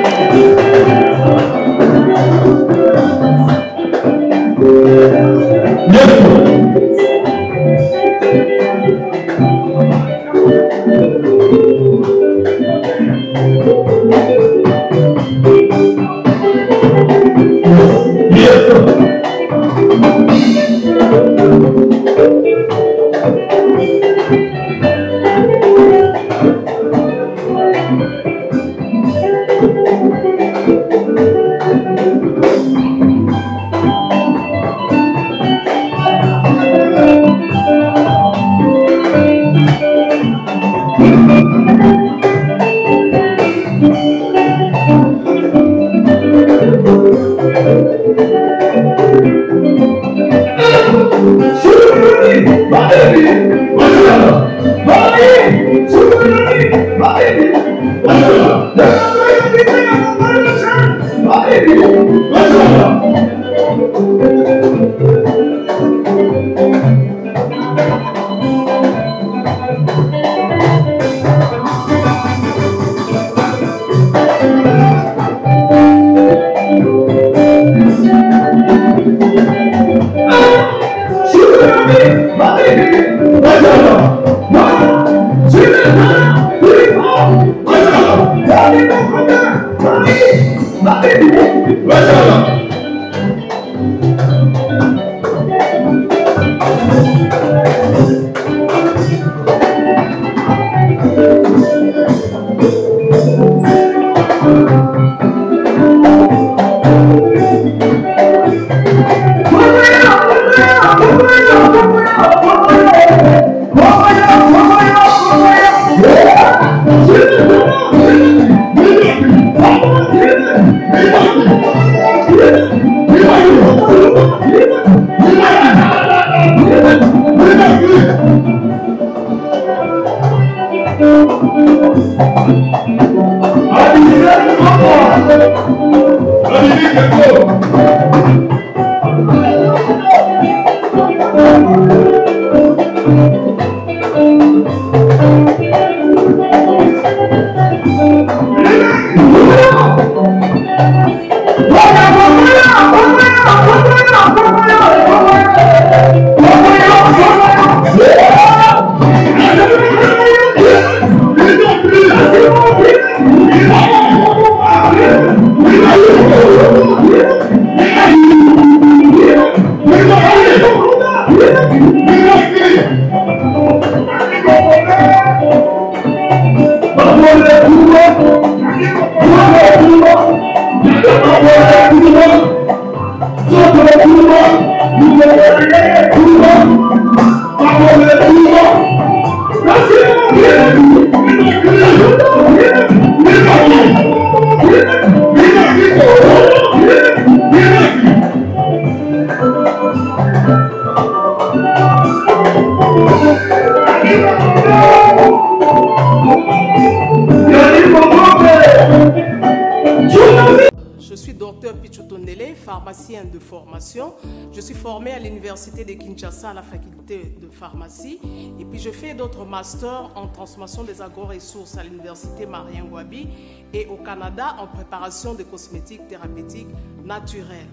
S8: Je suis docteur Pichotondele, pharmacien de formation. Je suis formé à l'université de Kinshasa à la faculté de pharmacie. Et puis je fais d'autres masters en transformation des agro-ressources à l'université Marien Ngouabi et au Canada en préparation de cosmétiques thérapeutiques naturelles.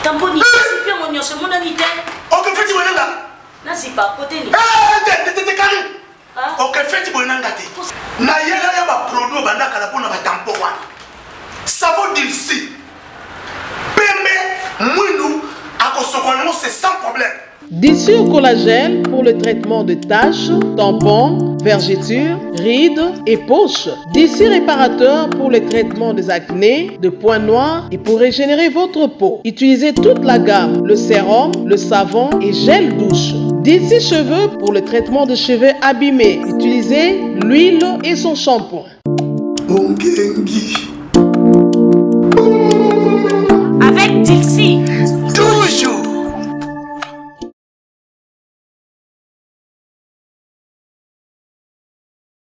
S9: Tamponi, c'est bien mon c'est mon ami.
S1: Ok, fais-tu bonne là?
S9: Non, c'est pas côté.
S1: T'es carré. Ok, fais-tu bonne là? Na yela ya ba produit banda kala pona ba tampon wana. Savon d'ici. Pembe mwindu akosokono c'est sans problème.
S8: D'ici au collagène pour le traitement de taches, tampons, vergetures, rides et poches. D'ici réparateur pour le traitement des acnés, de points noirs et pour régénérer votre peau. Utilisez toute la gamme, le sérum, le savon et gel douche. D'ici cheveux pour le traitement de cheveux abîmés. Utilisez l'huile et son shampoing.
S9: Avec Dixie.
S1: Toujours.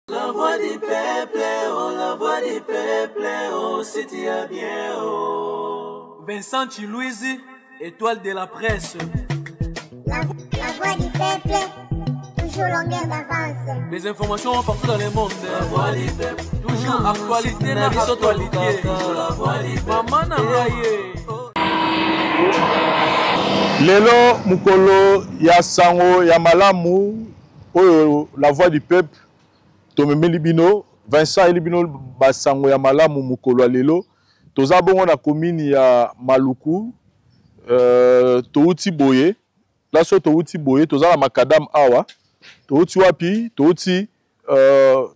S4: La voix du peuple, oh, la voix du peuple, oh, si tu as bien, oh. Vincent Chilouise, étoile de la presse.
S5: La voix du peuple, toujours longueur d'avance.
S4: Les informations partout dans le monde. La voix du peuple, toujours actualité, la actualité. La voix du peuple, maman Nangaye.
S3: Lelo mukolo ya sango ya malamu oyo la voix du peuple. Tomeme libino Vincent Elibino basango ya malamu mukolo lelo toza bongo na commune ya Maluku touti boye la so touti boye toza la makadam awa touti wapi touti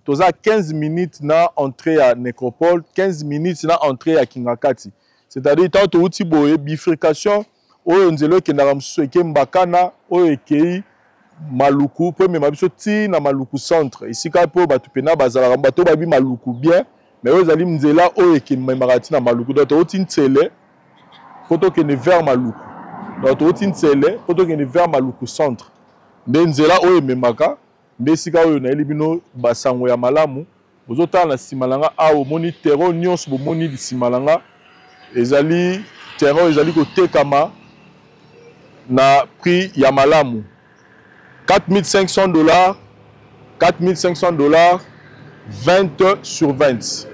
S3: toza 15 minutes na entrée à nécropole 15 minutes na entrée à Kingakati c'est-à-dire tant touti boye bifurcation oyo nzelo kendaka mususu eke mbakana oyo ekei Maluku pour me mabiso ti na Maluku centre ici ka po batu pena bazala bato babi Maluku bien mais eux ali mzela oyo ke memarati na Maluku donc oti ntele poto ke ne vers Maluku donc oti ntele poto ke ne vers Maluku centre nde nzela oyo memaka nde sika oyo na elibino basango ya malamu bozotala na simalanga awo moni terreau nyonso bo moni di simalanga ezali terreau ezali ko tekama na prix ya malamu $4,500, $4,500, 20 sur 20.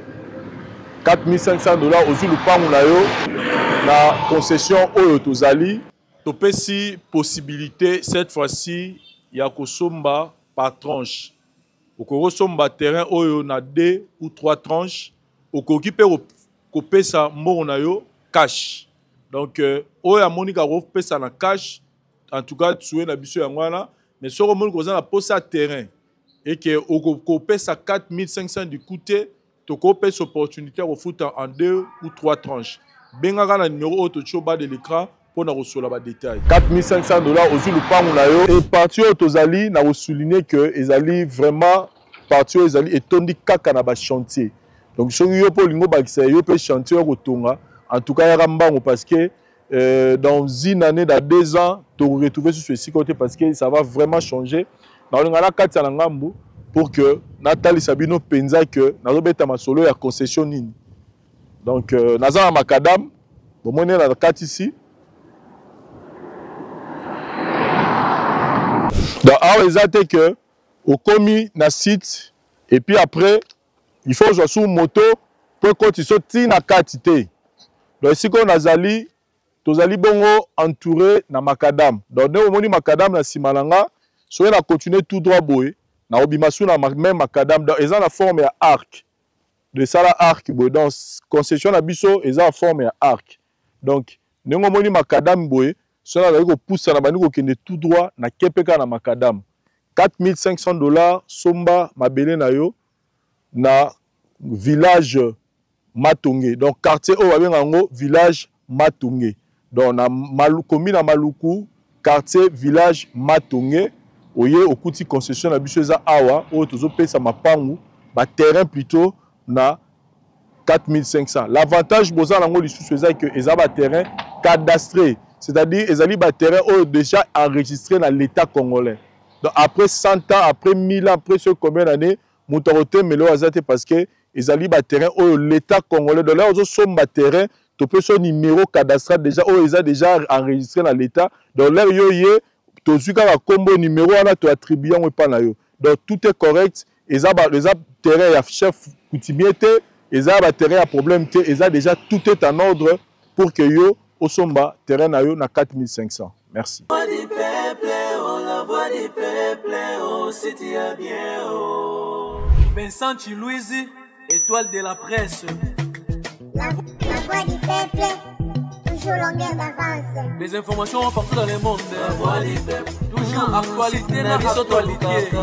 S3: $4,500 aussi le pango na yo na concession oyo tozali. Topesi possibilité cette fois-ci ya kosomba par tranche. Okoko somba terrain oyo na 2 ou 3 tranches. Okoki pe kopesa mbongo na yo cash. Donc oyo amoni ka kopesa na cash. En tout cas tu es na biso yangwana. Mais si on a un poste à terrain et que on pèse à 4,500 du côté, tu as une opportunité de foot en 2 ou 3 tranches. Ben on a le numéro au bas de l'écran pour nous recevoir les détails. $4,500 aussi le pan et parti au Tozali n'a souligné que ils allaient vraiment partir ils allaient étonner kaka na ba chantier. Donc si on pour lingo bakisa yo peut chantier au Tonga en tout cas ya rambango parce que dans une année, dans 2 ans, tu vas retrouver sur ce côté parce que ça va vraiment changer. Dans le cas de pour que Nathalie Sabino pensa que nous avons solo la concession. Donc, nous avons un macadam, nous avons la carte ici. Donc, alors, ils que au commis na site et puis après, il faut jouer sur moto pour que tu sortes na carte. Donc, ici, on a zali. Tozali bongo entouré na macadam. Donc nous omoni macadam na simalanga, so na continuer tout droit boy, na obimasu na même macadam dans eza la forme ya arc. De ça la arc boy dans concession na biso eza la forme ya arc. Donc nous omoni macadam boy, so na ko poussa na bani ko kende tout droit na kepeka na macadam. $4,500 somba mabele na yo na village Matongé. Donc quartier o babenga ngo village Matongé. Donc, na commune à Maluku, quartier village Matonge oye okuti concession na biso eza awa o tozo pesa mapangu ba terrain plutôt na 4500. L'avantage boza nango lisusu eza que eza ba terrain cadastré, c'est-à-dire ezali ba terrain o déjà enregistré dans l'état congolais. Donc après 100 ans, après 1000 ans, après ce combien d'années, moutorote melo azate parce que ezali ba terrain o l'état congolais. Donc là ozo som ba terrain to pe son numéro cadastral déjà o eza déjà enregistré dans l'état. Donc là yo yé to zuka ka combo numéro ana to attribuer on pa na yo. Donc tout est correct. Eza terrain ya chef coutumier te, eza ba terrain ya problème te, eza déjà tout est en ordre pour que yo osomba terrain na yo na 4500. Merci.
S4: Vincent Chilouizi, étoile de la presse.
S5: La voix du peuple, toujours longueur d'avance.
S4: Des informations partout dans le monde. La voix du peuple, toujours actualité, actualité.